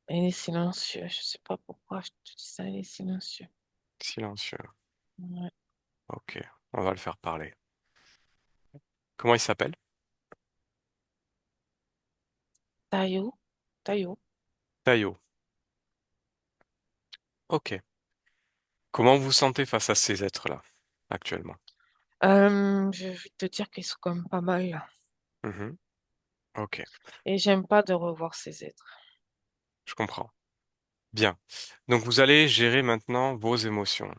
Il est silencieux. Je sais pas pourquoi je te dis ça, il est silencieux. Silencieux. Ouais. Ok. On va le faire parler. Comment il s'appelle? Taillot, taillot. Taïo. Ok. Comment vous vous sentez face à ces êtres-là, actuellement? Je vais te dire qu'ils sont quand même pas mal là. Mhm. Ok. Et j'aime pas de revoir ces êtres. Je comprends. Bien. Donc vous allez gérer maintenant vos émotions.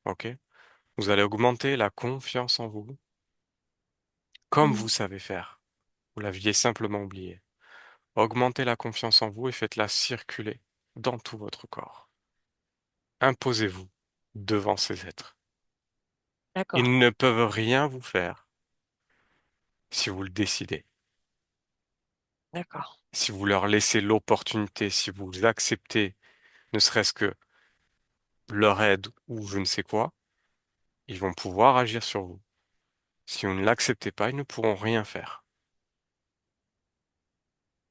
Ok? Vous allez augmenter la confiance en vous, comme Mm. vous savez faire. Vous l'aviez simplement oublié. Augmentez la confiance en vous et faites-la circuler dans tout votre corps. Imposez-vous devant ces êtres. D'accord, Ils ne peuvent rien vous faire si vous le décidez. d'accord, Si vous leur laissez l'opportunité, si vous acceptez ne serait-ce que leur aide ou je ne sais quoi, ils vont pouvoir agir sur vous. Si vous ne l'acceptez pas, ils ne pourront rien faire.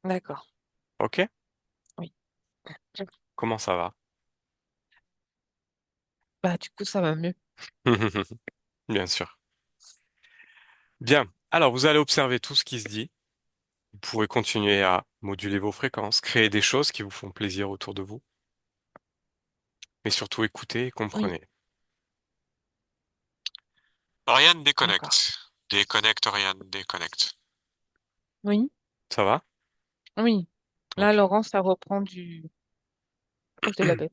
D'accord. Ok? Oui. Comment ça va? Bah, du coup, ça va mieux. Bien sûr. Bien. Alors, vous allez observer tout ce qui se dit. Vous pouvez continuer à moduler vos fréquences, créer des choses qui vous font plaisir autour de vous, mais surtout écoutez et Oui, comprenez. Oriane d'accord. déconnecte. Déconnecte, Oriane déconnecte. Oui, Ça va? oui. Là, Ok. Laurence, ça reprend du poil de la bête.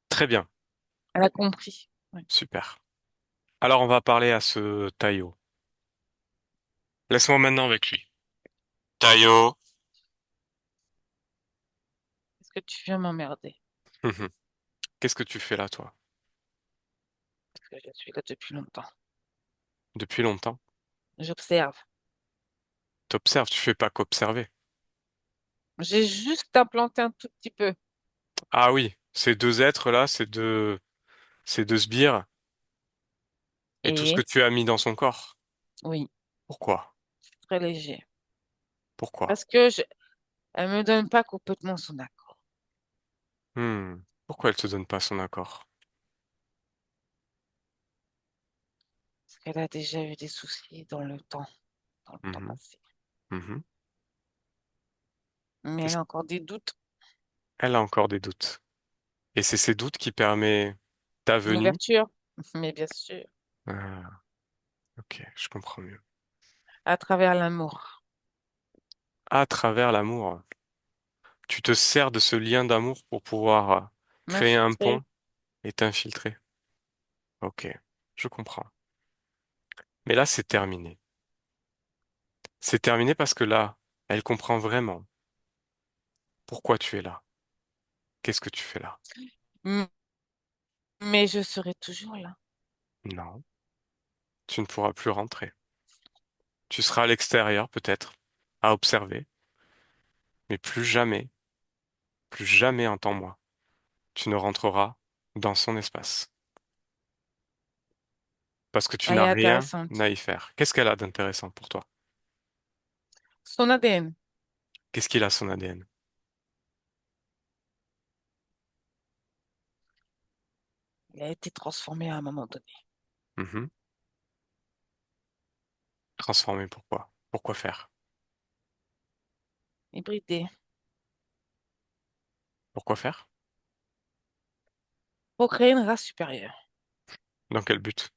Très bien. Elle a compris. Oui. Super. Alors, on va parler à ce Taïo. Laisse-moi maintenant avec lui. Taïo. Est-ce que tu viens m'emmerder? Qu'est-ce que tu fais là, toi? Parce que je suis là depuis longtemps. Depuis longtemps? J'observe. T'observes, tu fais pas qu'observer. J'ai juste implanté un tout petit peu. Ah oui, ces deux êtres-là, ces deux sbires, et tout ce que Et tu as mis dans son corps. oui, Pourquoi? très léger. Pourquoi? Parce que elle me donne pas complètement son accord. Pourquoi elle te donne pas son accord? Parce qu'elle a déjà eu des soucis dans le temps Mhm, passé. mhm. Mais elle Qu'est-ce- a encore des doutes. Elle a encore des doutes. Et c'est ces doutes qui permettent ta Une venue. ouverture, mais bien sûr, Ah, ok, je comprends mieux. à travers l'amour. À travers l'amour, tu te sers de ce lien d'amour pour pouvoir créer un M'infiltrer. pont et t'infiltrer. Ok, je comprends. Mais là, c'est terminé. C'est terminé parce que là, elle comprend vraiment pourquoi tu es là. Qu'est-ce que tu fais là? M- Mais je serai toujours là. Non, tu ne pourras plus rentrer. Tu seras à l'extérieur, peut-être, à observer, mais plus jamais, entends-moi, tu ne rentreras dans son espace. Parce que tu Elle n'as est rien intéressante. à y faire. Qu'est-ce qu'elle a d'intéressant pour toi? Son ADN, Qu'est-ce qu'il a son ADN? il a été transformé à un moment donné. Mhm. Transformer, pourquoi? Pourquoi faire? Hybridé. Pourquoi faire? Pour créer une race supérieure. Dans quel but?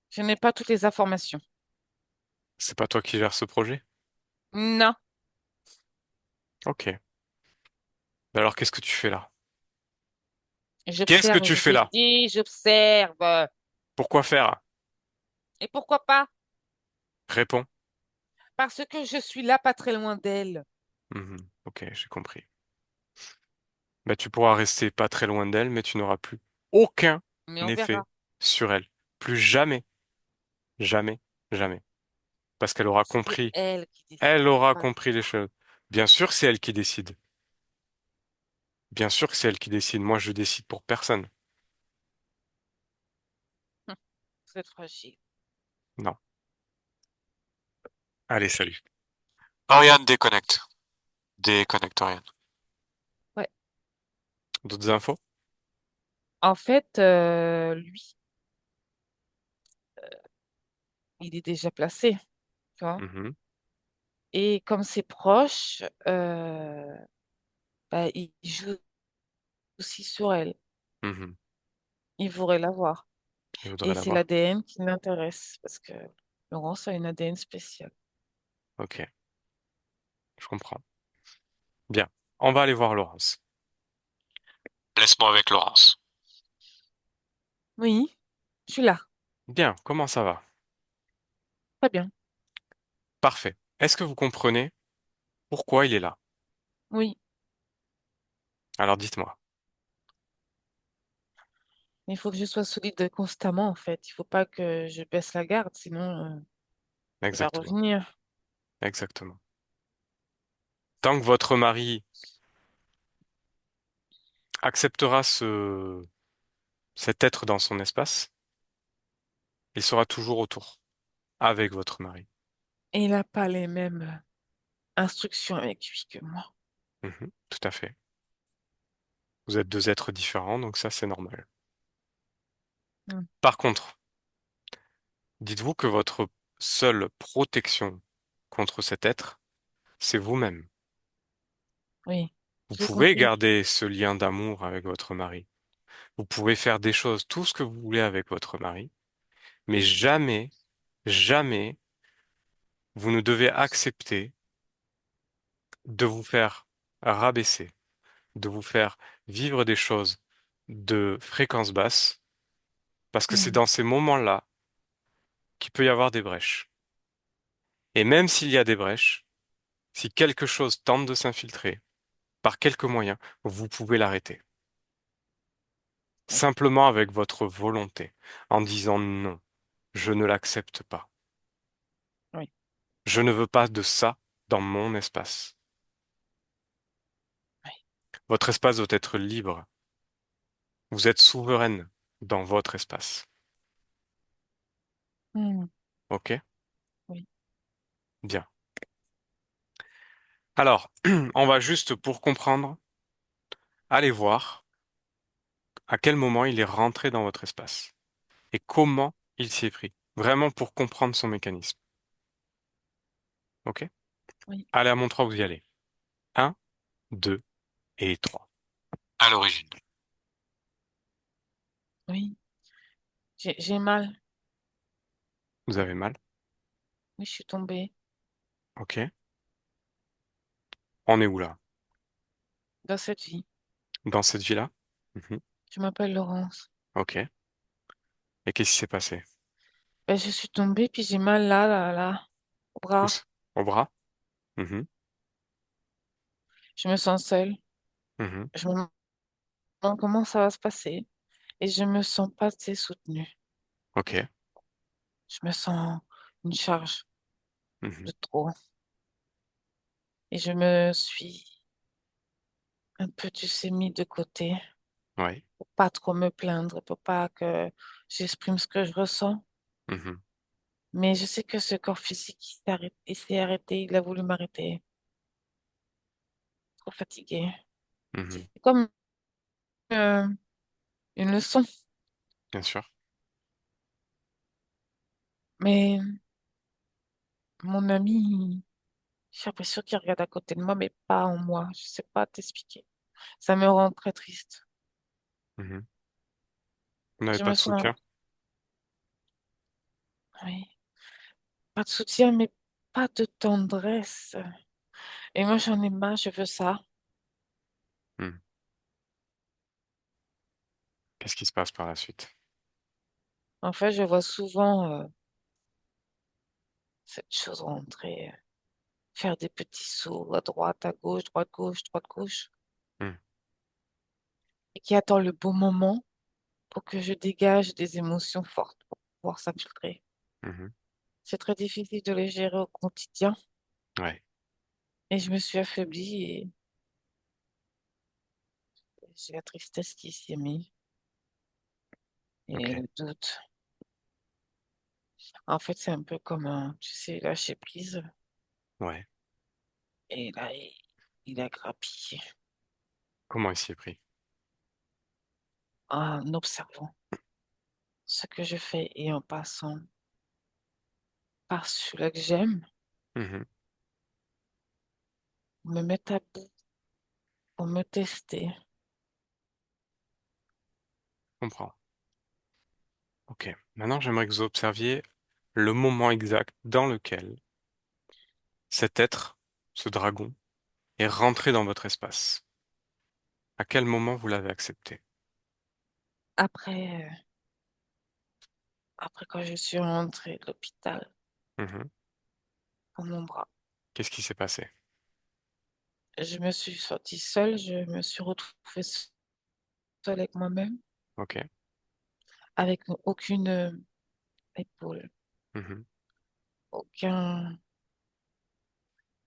Je n'ai pas toutes les informations. C'est pas toi qui gères ce projet? Non. Ok. Ben alors qu'est-ce que tu fais là? Qu'est-ce que J'observe, tu je fais t'ai là? dit, j'observe. Pourquoi faire? Et pourquoi pas? Réponds. Parce que je suis là, pas très loin d'elle. Mhm. Ok, j'ai compris. Ben, tu pourras rester pas très loin d'elle, mais tu n'auras plus aucun Mais on effet verra. sur elle. Plus jamais, jamais, jamais. Parce qu'elle aura C'est compris. elle qui Elle décide, aura pas compris les moi. choses. Bien sûr, c'est elle qui décide. Bien sûr que c'est elle qui décide. Moi, je décide pour personne. Vous êtes fragile. Non. Allez, salut. Oriane déconnecte. Déconnecte Oriane. Ouais. D'autres infos? En fait, lui, il est déjà placé, tu vois. Mhm, Et comme c'est proche, bah, il joue aussi sur elle. mhm. Il voudrait la voir. Il voudrait Et la c'est voir. l'ADN qui l'intéresse, parce que Laurence a une ADN spéciale. Ok, je comprends. Bien. On va aller voir Laurence. Laisse-moi avec Laurence. Oui, je suis là. Bien, comment ça va? Très bien. Parfait. Est-ce que vous comprenez pourquoi il est là? Oui, Alors dites-moi. il faut que je sois solide constamment, en fait. Il faut pas que je baisse la garde, sinon, il va Exactement. revenir. Exactement. Tant que votre mari acceptera cet être dans son espace, il sera toujours autour, avec votre mari. Et il n'a pas les mêmes instructions avec lui que moi. Tout à fait. Vous êtes deux êtres différents, donc ça, c'est normal. Mm. Par contre, dites-vous que votre seule protection contre cet être, c'est vous-même. Oui, Vous j'ai pouvez compris. garder ce lien d'amour avec votre mari. Vous pouvez faire des choses, tout ce que vous voulez avec votre mari, mais jamais, jamais, vous ne devez accepter de vous faire rabaisser, de vous faire vivre des choses de fréquence basse, parce que c'est Mm. dans ces moments-là qu'il peut y avoir des brèches. Et même s'il y a des brèches, si quelque chose tente de s'infiltrer, par quelque moyen, vous pouvez l'arrêter. Oui, Simplement avec votre volonté, en disant non, je ne l'accepte pas. oui, Je ne veux pas de ça dans mon espace. oui. Votre espace doit être libre. Vous êtes souveraine dans votre espace. Mm. OK? Oui, Bien. Alors, on va juste pour comprendre, aller voir à quel moment il est rentré dans votre espace et comment il s'y est pris. Vraiment pour comprendre son mécanisme. OK? oui, Allez, à mon 3, vous y allez. Un, 2 et 3. À l'origine. oui. J'ai mal. Vous avez mal? Oui, je suis tombée OK. On est où là? dans cette vie. Dans cette vie-là? Mhm. Je m'appelle Laurence. OK. Et qu'est-ce qui s'est passé? Ben, je suis tombée, puis j'ai mal là, là, là, au Où bras. ça? Au bras? Mhm. Je me sens seule. Mhm. Je me demande comment ça va se passer. Et je me sens pas assez soutenue. OK. Je me sens une charge Mhm. de trop. Et je me suis un peu, tu sais, mis de côté Ouais. pour pas trop me plaindre, pour pas que j'exprime ce que je ressens. Mhm. Mais je sais que ce corps physique, il s'est arrêté, il a voulu m'arrêter. Trop fatigué. Mhm. C'est comme euh, une leçon. Bien sûr. Mais mon ami, j'ai l'impression qu'il regarde à côté de moi, mais pas en moi. Je sais pas t'expliquer. Ça me rend très triste. Mhm. Vous n'avez Je pas me de sens, soutien? oui, pas de soutien, mais pas de tendresse. Et moi, j'en ai marre, je veux ça. Mhm. Qu'est-ce qui se passe par la suite? En fait, je vois souvent cette chose rentrer, faire des petits sauts à droite, gauche, droite, gauche, Mhm. et qui attend le bon moment pour que je dégage des émotions fortes pour pouvoir s'infiltrer. Mhm. C'est très difficile de les gérer au quotidien, Ouais. et je me suis affaiblie et j'ai la tristesse qui s'y est mise et OK. le doute. En fait, c'est un peu comme un, tu sais, lâcher prise, Ouais. et là, il a grappillé Comment il s'y est pris? en observant ce que je fais et en passant par celui que j'aime, Mhm. me mettre à bout pour me tester. Je comprends. OK. Maintenant, j'aimerais que vous observiez le moment exact dans lequel cet être, ce dragon, est rentré dans votre espace. À quel moment vous l'avez accepté? Après, après quand je suis rentrée de l'hôpital, Mhm. pour mon bras, Qu'est-ce qui s'est passé? je me suis sentie seule, je me suis retrouvée seule avec moi-même, OK. avec aucune épaule, Mhm. aucun.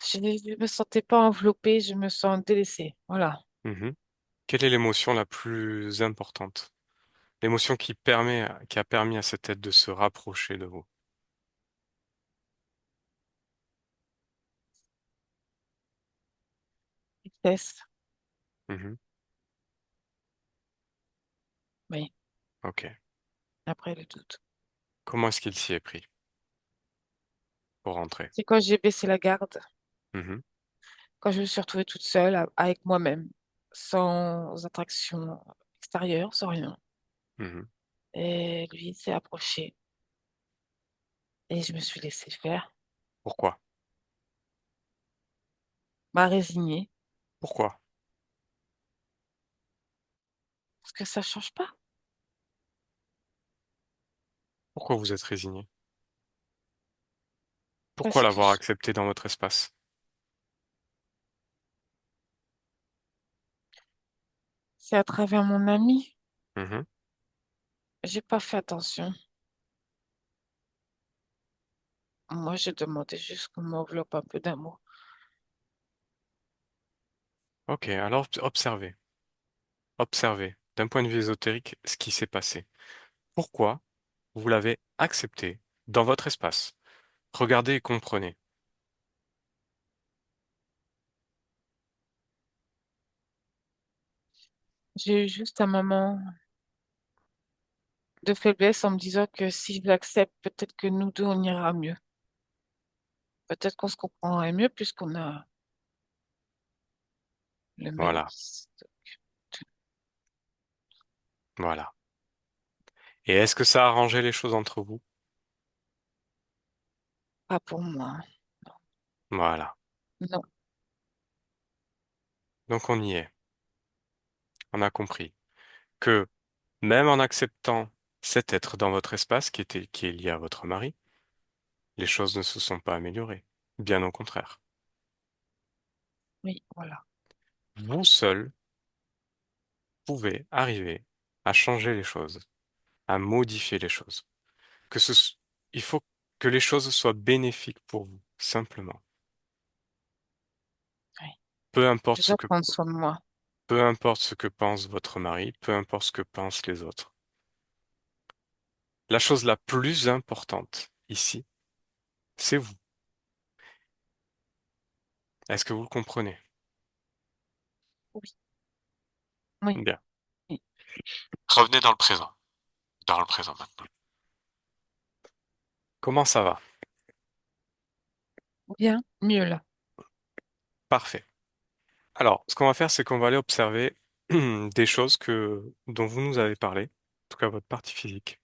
Je ne me sentais pas enveloppée, je me sens délaissée. Voilà. Mhm. Quelle est l'émotion la plus importante? L'émotion qui a permis à cette être de se rapprocher de vous. tristesse. Mhm. Oui, Ok. après le doute. Comment est-ce qu'il s'y est pris pour rentrer? C'est quand j'ai baissé la garde, Mhm. quand je me suis retrouvée toute seule avec moi-même, sans attraction extérieure, sans rien. Mhm. Et lui s'est approché et je me suis laissée faire, Pourquoi? m'a résignée, Pourquoi? parce que ça change pas. Pourquoi vous êtes résigné? Pourquoi Parce que l'avoir accepté dans votre espace? c'est à travers mon ami. Mhm. J'ai pas fait attention. Moi, je demandais juste qu'on m'enveloppe un peu d'amour. Ok, alors observez. Observez, d'un point de vue ésotérique, ce qui s'est passé. Pourquoi vous l'avez accepté dans votre espace? Regardez et comprenez. J'ai eu juste un moment de faiblesse en me disant que si je l'accepte, peut-être que nous deux, on ira mieux. Peut-être qu'on se comprendrait mieux puisqu'on a le même. Voilà, voilà. Et est-ce que ça a arrangé les choses entre vous? Pas pour moi. Voilà. Non, Donc on y est. On a compris que même en acceptant cet être dans votre espace qui est lié à votre mari, les choses ne se sont pas améliorées. Bien au contraire. oui, voilà. Vous seul pouvez arriver à changer les choses, à modifier les choses. Que ce, s- il faut que les choses soient bénéfiques pour vous, simplement. Oui. Peu importe Je ce dois que, prendre soin de moi. peu importe ce que pense votre mari, peu importe ce que pensent les autres. La chose la plus importante ici, c'est vous. Est-ce que vous le comprenez? Oui, oui, Bien. oui. Revenez dans le présent. Dans le présent maintenant. Comment ça va? Bien, mieux là. Parfait. Alors, ce qu'on va faire, c'est qu'on va aller observer des choses dont vous nous avez parlé, en tout cas votre partie physique,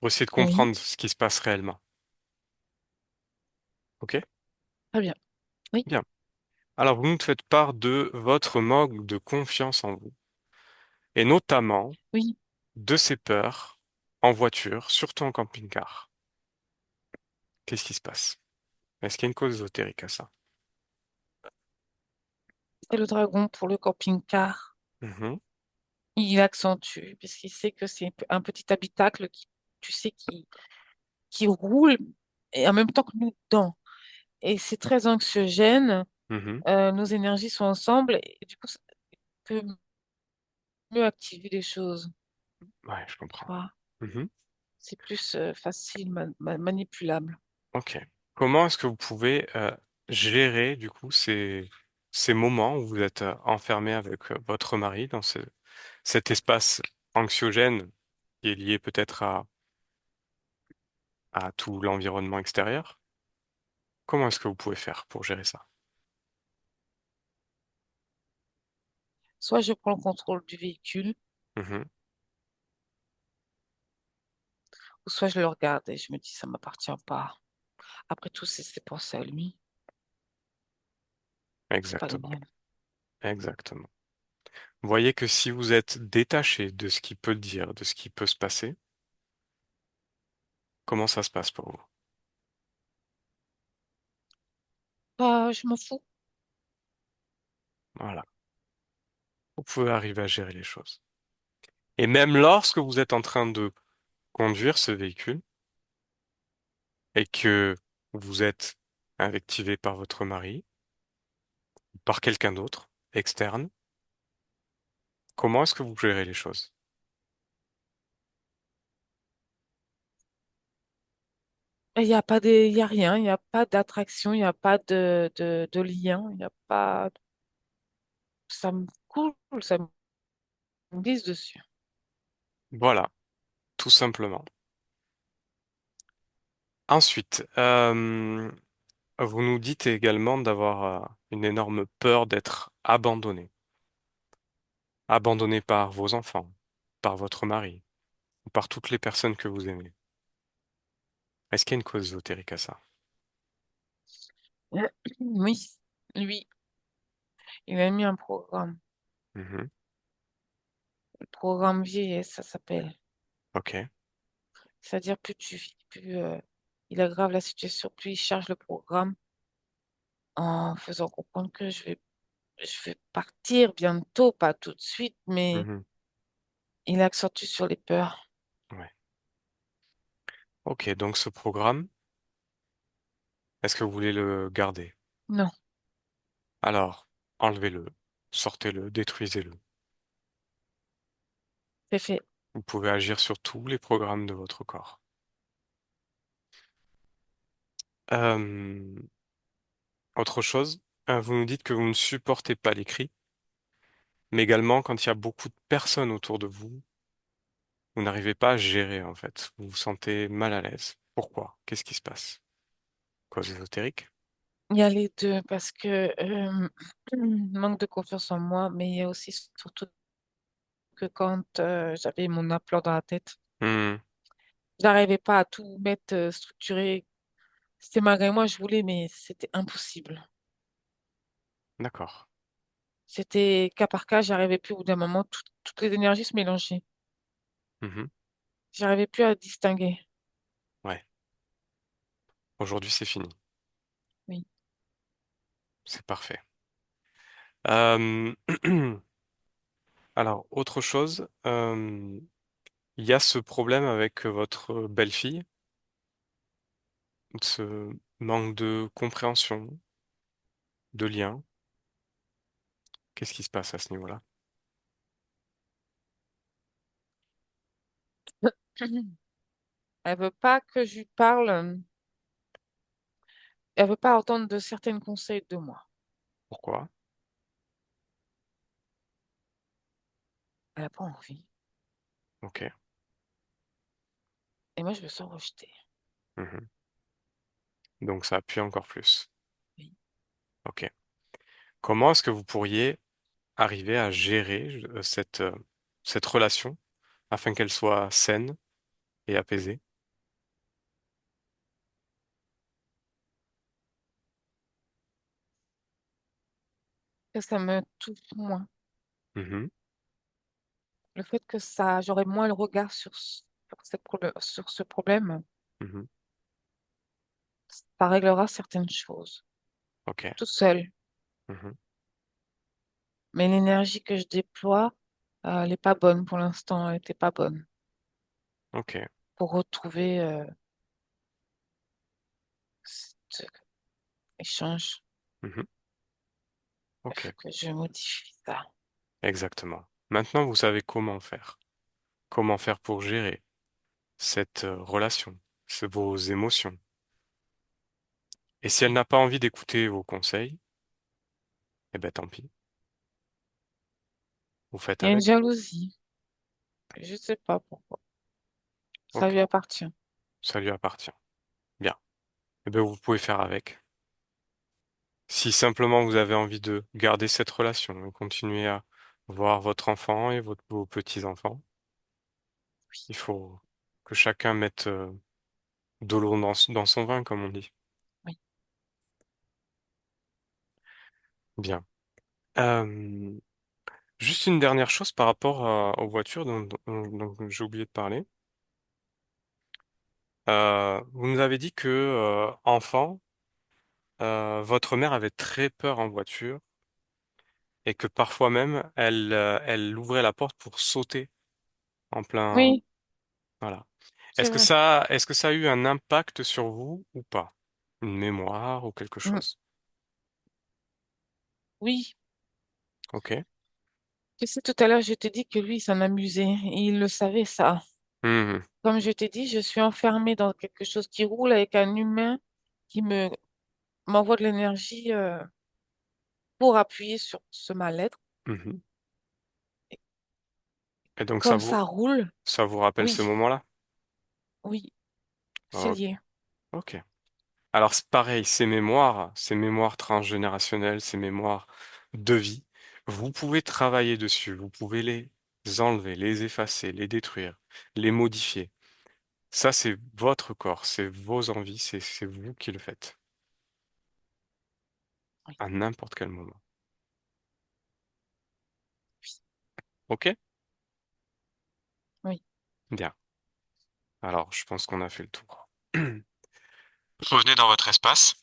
pour essayer de Oui, comprendre ce qui se passe réellement. OK? très bien. Oui, Bien. Alors, vous nous faites part de votre manque de confiance en vous, et notamment oui. de ces peurs en voiture, surtout en camping-car. Qu'est-ce qui se passe? Est-ce qu'il y a une cause ésotérique à ça? C'est le dragon pour le camping-car. Mhm, Il accentue, puisqu'il sait que c'est un petit habitacle qui, tu sais, qui roule et en même temps que nous dedans. Et c'est très anxiogène. mhm. Nos énergies sont ensemble et du coup, ça peut mieux activer les choses. Ouais, je Tu comprends. vois, Mhm. c'est plus facile, manipulable. Ok. Comment est-ce que vous pouvez gérer du coup ces moments où vous êtes enfermé avec votre mari dans cet espace anxiogène qui est lié peut-être à tout l'environnement extérieur? Comment est-ce que vous pouvez faire pour gérer ça? Soit je prends le contrôle du véhicule, Mhm. ou soit je le regarde et je me dis, ça m'appartient pas. Après tout, c'est ses pensées à lui, c'est pas les Exactement. miennes. Exactement. Vous voyez que si vous êtes détaché de ce qui peut dire, de ce qui peut se passer, comment ça se passe pour vous? Je m'en fous. Voilà. Vous pouvez arriver à gérer les choses. Et même lorsque vous êtes en train de conduire ce véhicule et que vous êtes invectivé par votre mari, par quelqu'un d'autre, externe, comment est-ce que vous gérez les choses? Il n'y a pas il y a rien, il n'y a pas d'attraction, il n'y a pas de lien, il n'y a pas. ça me coule, ça me glisse dessus. Voilà, tout simplement. Ensuite, vous nous dites également d'avoir une énorme peur d'être abandonné. Abandonné par vos enfants, par votre mari, ou par toutes les personnes que vous aimez. Est-ce qu'il y a une cause ésotérique à ça? Oui, lui, il a mis un programme. Mhm. Le programme vieillesse, ça s'appelle. Ok. C'est-à-dire, plus tu vis, plus il aggrave la situation, plus il charge le programme en faisant comprendre que je vais partir bientôt, pas tout de suite, mais Mhm. il accentue sur les peurs. Ouais. Ok, donc ce programme, est-ce que vous voulez le garder? Non, Alors, enlevez-le, sortez-le, détruisez-le. c'est fait. Vous pouvez agir sur tous les programmes de votre corps. Euh, Autre chose, vous nous dites que vous ne supportez pas les cris, mais également quand il y a beaucoup de personnes autour de vous, vous n'arrivez pas à gérer en fait. Vous vous sentez mal à l'aise. Pourquoi? Qu'est-ce qui se passe? Cause ésotérique? Il y a les deux parce que manque de confiance en moi, mais il y a aussi surtout que quand j'avais mon appelant dans la tête, Hmm, j'arrivais pas à tout mettre structuré. C'était malgré moi, je voulais, mais c'était impossible. d'accord. C'était cas par cas, j'arrivais plus au bout d'un moment, toutes les énergies se mélangeaient. Mhm, J'arrivais plus à distinguer. ouais. Aujourd'hui, c'est fini. Oui. C'est parfait. Euh, Alors, autre chose, il y a ce problème avec votre belle-fille, ce manque de compréhension, de lien. Qu'est-ce qui se passe à ce niveau-là? Elle veut pas que je lui parle, elle veut pas entendre de certains conseils de moi. Pourquoi? Elle a pas envie. Ok. Et moi, je me sens rejetée. Mhm. Donc ça appuie encore plus. Oui. Ok. Comment est-ce que vous pourriez arriver à gérer cette relation afin qu'elle soit saine et apaisée? Que ça me touche moins. Mhm, Le fait que ça, j'aurais moins le regard sur ce problème, mhm. ça réglera certaines choses. Ok. Tout seul. Mhm. Mais l'énergie que je déploie, elle n'est pas bonne pour l'instant. Elle n'était pas bonne Ok. pour retrouver cet échange. Mhm. Il faut Ok. que je modifie ça. Exactement. Maintenant, vous savez comment faire. Comment faire pour gérer cette relation, vos émotions. Et si elle Oui. n'a pas envie d'écouter vos conseils, eh ben tant pis, vous faites Il y a une avec. jalousie. Je ne sais pas pourquoi. Ça Ok, lui appartient. ça lui appartient. Bien. Eh ben vous pouvez faire avec. Si simplement vous avez envie de garder cette relation et continuer à voir votre enfant et vos petits-enfants, il faut que chacun mette de l'eau dans son vin, comme on dit. Oui. Bien. Euh, Juste une dernière chose par rapport aux voitures dont j'ai oublié de parler. Vous nous avez dit que, enfant, votre mère avait très peur en voiture et que parfois même, elle ouvrait la porte pour sauter en plein. Oui, Voilà. c'est vrai. Est-ce que ça a eu un impact sur vous ou pas? Une mémoire ou quelque Mm. chose? Oui. Ok. Tu sais, tout à l'heure, je t'ai dit que lui, il s'en amusait. Et il le savait, ça. Mhm. Comme je t'ai dit, je suis enfermée dans quelque chose qui roule avec un humain qui m'envoie de l'énergie pour appuyer sur ce mal-être. Mhm. Et Et donc comme ça roule, ça vous rappelle ce oui, moment-là? oui, c'est Ok. lié. Ok. Alors c'est pareil, ces mémoires transgénérationnelles, ces mémoires de vie, vous pouvez travailler dessus, vous pouvez les enlever, les effacer, les détruire, les modifier. Ça, c'est votre corps, c'est vos envies, c'est vous qui le faites, Oui, à n'importe quel moment. oui, Ok? oui, Bien. Alors, je pense qu'on a fait le tour. Revenez dans votre espace.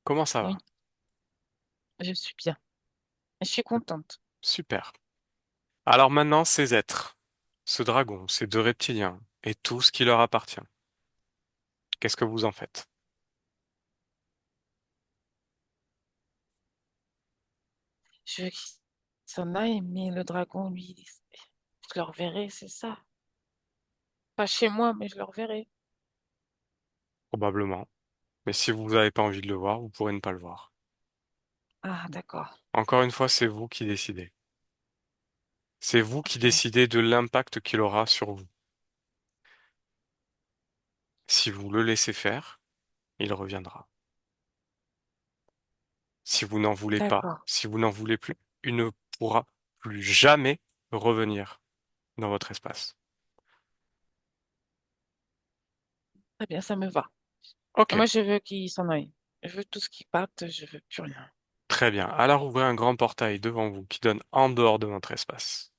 Comment ça oui, va? je suis bien. Je suis contente. Super. Alors maintenant, ces êtres, ce dragon, ces deux reptiliens, et tout ce qui leur appartient, qu'est-ce que vous en faites? Je veux qu'il s'en aille, mais le dragon, lui, je le reverrai, c'est ça. Pas chez moi, mais je le reverrai. Probablement. Mais si vous n'avez pas envie de le voir, vous pourrez ne pas le voir. Ah, d'accord. Encore une fois, c'est vous qui décidez. C'est vous qui Ok, décidez de l'impact qu'il aura sur vous. Si vous le laissez faire, il reviendra. Si vous n'en voulez pas, d'accord. si vous n'en voulez plus, il ne pourra plus jamais revenir dans votre espace. Très bien, ça me va. Ok, Moi, je veux qu'il s'en aille. Je veux tout ce qui parte, je veux plus rien. très bien. Alors ouvrez un grand portail devant vous qui donne en dehors de votre espace.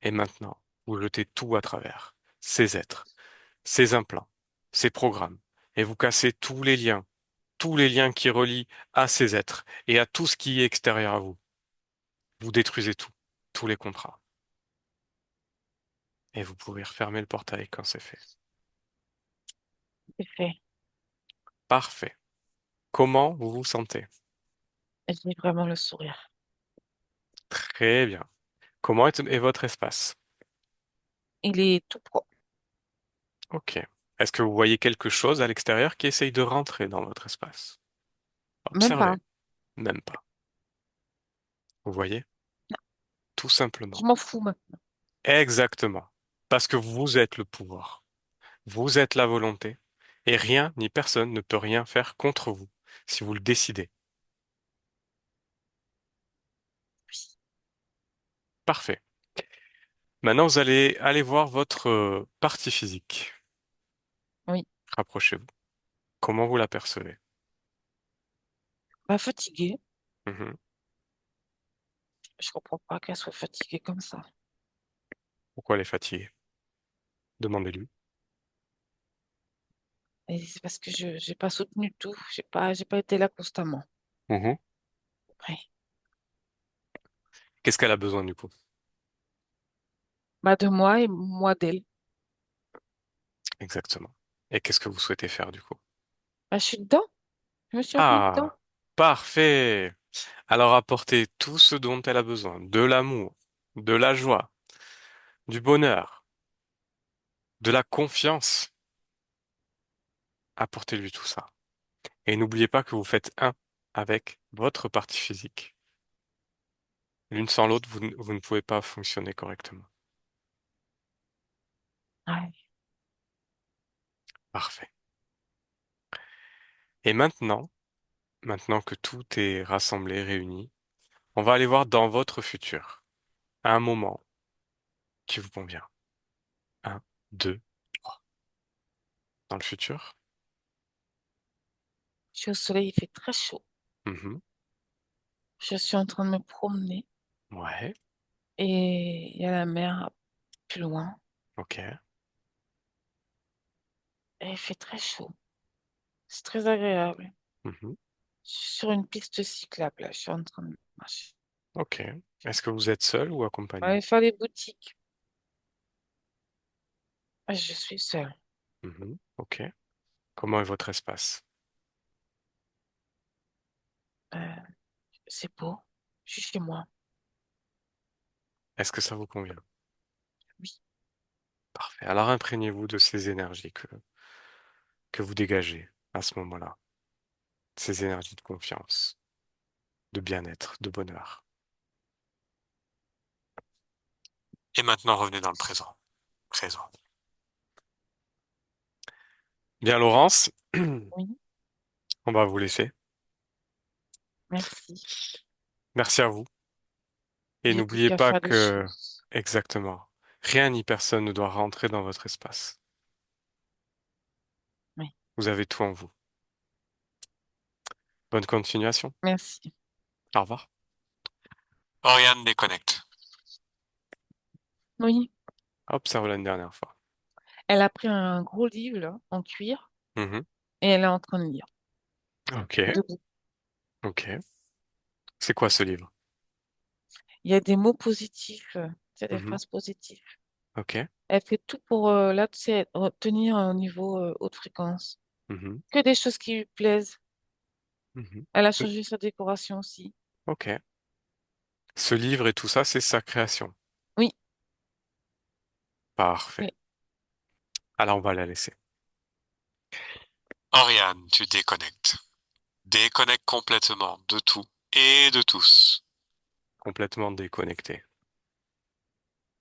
Et maintenant, vous jetez tout à travers. Ces êtres, ces implants, ces programmes. Et vous cassez tous les liens qui relient à ces êtres et à tout ce qui est extérieur à vous. Vous détruisez tout, tous les contrats. Et vous pouvez refermer le portail quand c'est fait. C'est fait. Parfait. Comment vous vous sentez? J'ai vraiment le sourire. Très bien. Comment est votre espace? Il est tout propre. Ok. Est-ce que vous voyez quelque chose à l'extérieur qui essaye de rentrer dans votre espace? Même Observez. pas. Même pas. Vous voyez? Tout Je simplement. m'en fous maintenant. Exactement. Parce que vous êtes le pouvoir. Vous êtes la volonté. Et rien ni personne ne peut rien faire contre vous si vous le décidez. Oui, Parfait. Maintenant, vous allez aller voir votre partie physique. oui. Rapprochez-vous. Comment vous l'apercevez? Pas fatiguée. Mhm. Je comprends pas qu'elle soit fatiguée comme ça. Pourquoi elle est fatiguée? Demandez-lui. Et c'est parce que je j'ai pas soutenu tout. J'ai pas été là constamment. Mhm. Oui. Qu'est-ce qu'elle a besoin du coup? Bah, de moi et moi d'elle. Exactement. Et qu'est-ce que vous souhaitez faire du coup? Bah, je suis dedans. Je me suis remise dedans. Ah, parfait. Alors apportez tout ce dont elle a besoin, de l'amour, de la joie, du bonheur, de la confiance. Apportez-lui tout ça. Et n'oubliez pas que vous faites un avec votre partie physique. L'une sans l'autre, vous ne pouvez pas fonctionner correctement. Ouais. Parfait. Et maintenant que tout est rassemblé, réuni, on va aller voir dans votre futur, un moment qui vous convient. Un, deux, trois. Dans le futur? Je suis au soleil, il fait très chaud. Mhm. Je suis en train de me promener Ouais, et il y a la mer plus loin. ok. Et il fait très chaud. C'est très agréable. Mhm. Je suis sur une piste cyclable, là. Je suis en train de marcher. Ok. Est-ce que vous êtes seul ou On va accompagné? aller faire les boutiques. Ah, je suis seule. Mhm. Ok. Comment est votre espace? Euh, c'est beau. Je suis chez moi. Est-ce que ça vous convient? Oui. Parfait. Alors imprégnez-vous de ces énergies que vous dégagez à ce moment-là, ces énergies de confiance. de bien-être, de bonheur. Et maintenant, revenez dans le présent. Présent. Bien, Laurence, Oui, on va vous laisser. merci. Merci à vous. Et J'ai plus n'oubliez qu'à pas faire des que, choses. exactement, rien ni personne ne doit rentrer dans votre espace. Oui, Vous avez tout en vous. Bonne continuation. merci. Au revoir. Oriane déconnecte. Oui, Observe la dernière fois. elle a pris un gros livre là, en cuir Mhm. et elle est en train de lire. Ok, Debout. ok. C'est quoi ce livre? Il y a des mots positifs, c'est des Mhm. phrases positives. Ok. Elle fait tout pour, là, tu sais, tenir un niveau haute fréquence. Mhm. Que des choses qui lui plaisent. Mhm. Elle a changé sa décoration aussi. Ok. Ce livre et tout ça, c'est sa création. Oui, Parfait. oui. Alors, on va la laisser. Oriane, tu déconnectes. Déconnecte complètement de tout et de tous. Complètement déconnecté.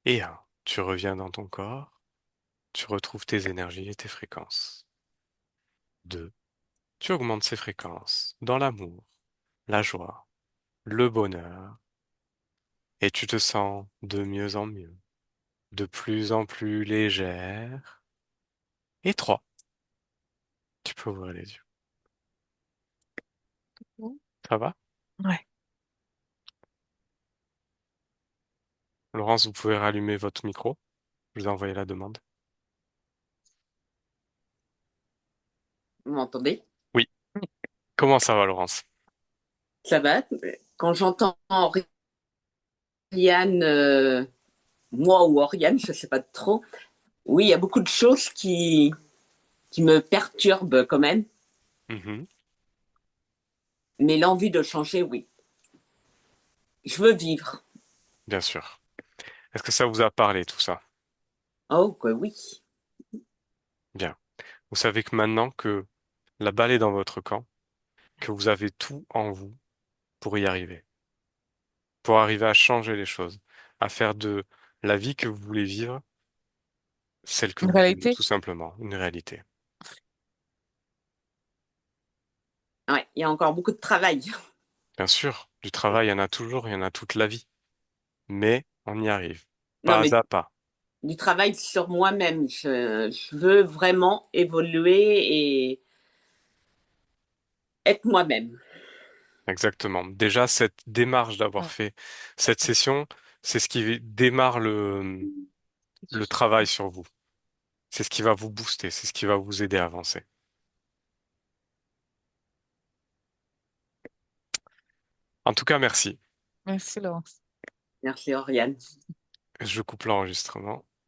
Et un, tu reviens dans ton corps, tu retrouves tes énergies et tes fréquences. Deux, tu augmentes ces fréquences dans l'amour, la joie, le bonheur, et tu te sens de mieux en mieux, de plus en plus légère. Et trois, tu peux ouvrir les yeux. Bon. Ça va? Ouais. Laurence, vous pouvez rallumer votre micro. Je vous ai envoyé la demande. Vous m'entendez? Oui. Comment ça va, Laurence? Ça va? Quand j'entends Oriane, moi ou Oriane, je ne sais pas trop, oui, il y a beaucoup de choses qui me perturbent quand même, Mhm, mais l'envie de changer, oui. Je veux vivre. bien sûr. Est-ce que ça vous a parlé, tout ça? Oh, que oui. Bien. Vous savez que maintenant que la balle est dans votre camp, que vous avez tout en vous pour y arriver, pour arriver à changer les choses, à faire de la vie que vous voulez vivre celle que Une vous voulez, réalité? tout simplement, une réalité. Ouais, il y a encore beaucoup de travail. Bien sûr, du travail, il y en a toujours, il y en a toute la vie, mais on y arrive, Non, pas mais à pas. du travail sur moi-même. Je veux vraiment évoluer et être moi-même. Exactement. Déjà, cette démarche d'avoir Ouais. fait cette session, c'est ce qui démarre le travail sur vous. C'est ce qui va vous booster, c'est ce qui va vous aider à avancer. En tout cas, merci. Merci, Laurence. Merci, Oriane. Je coupe l'enregistrement.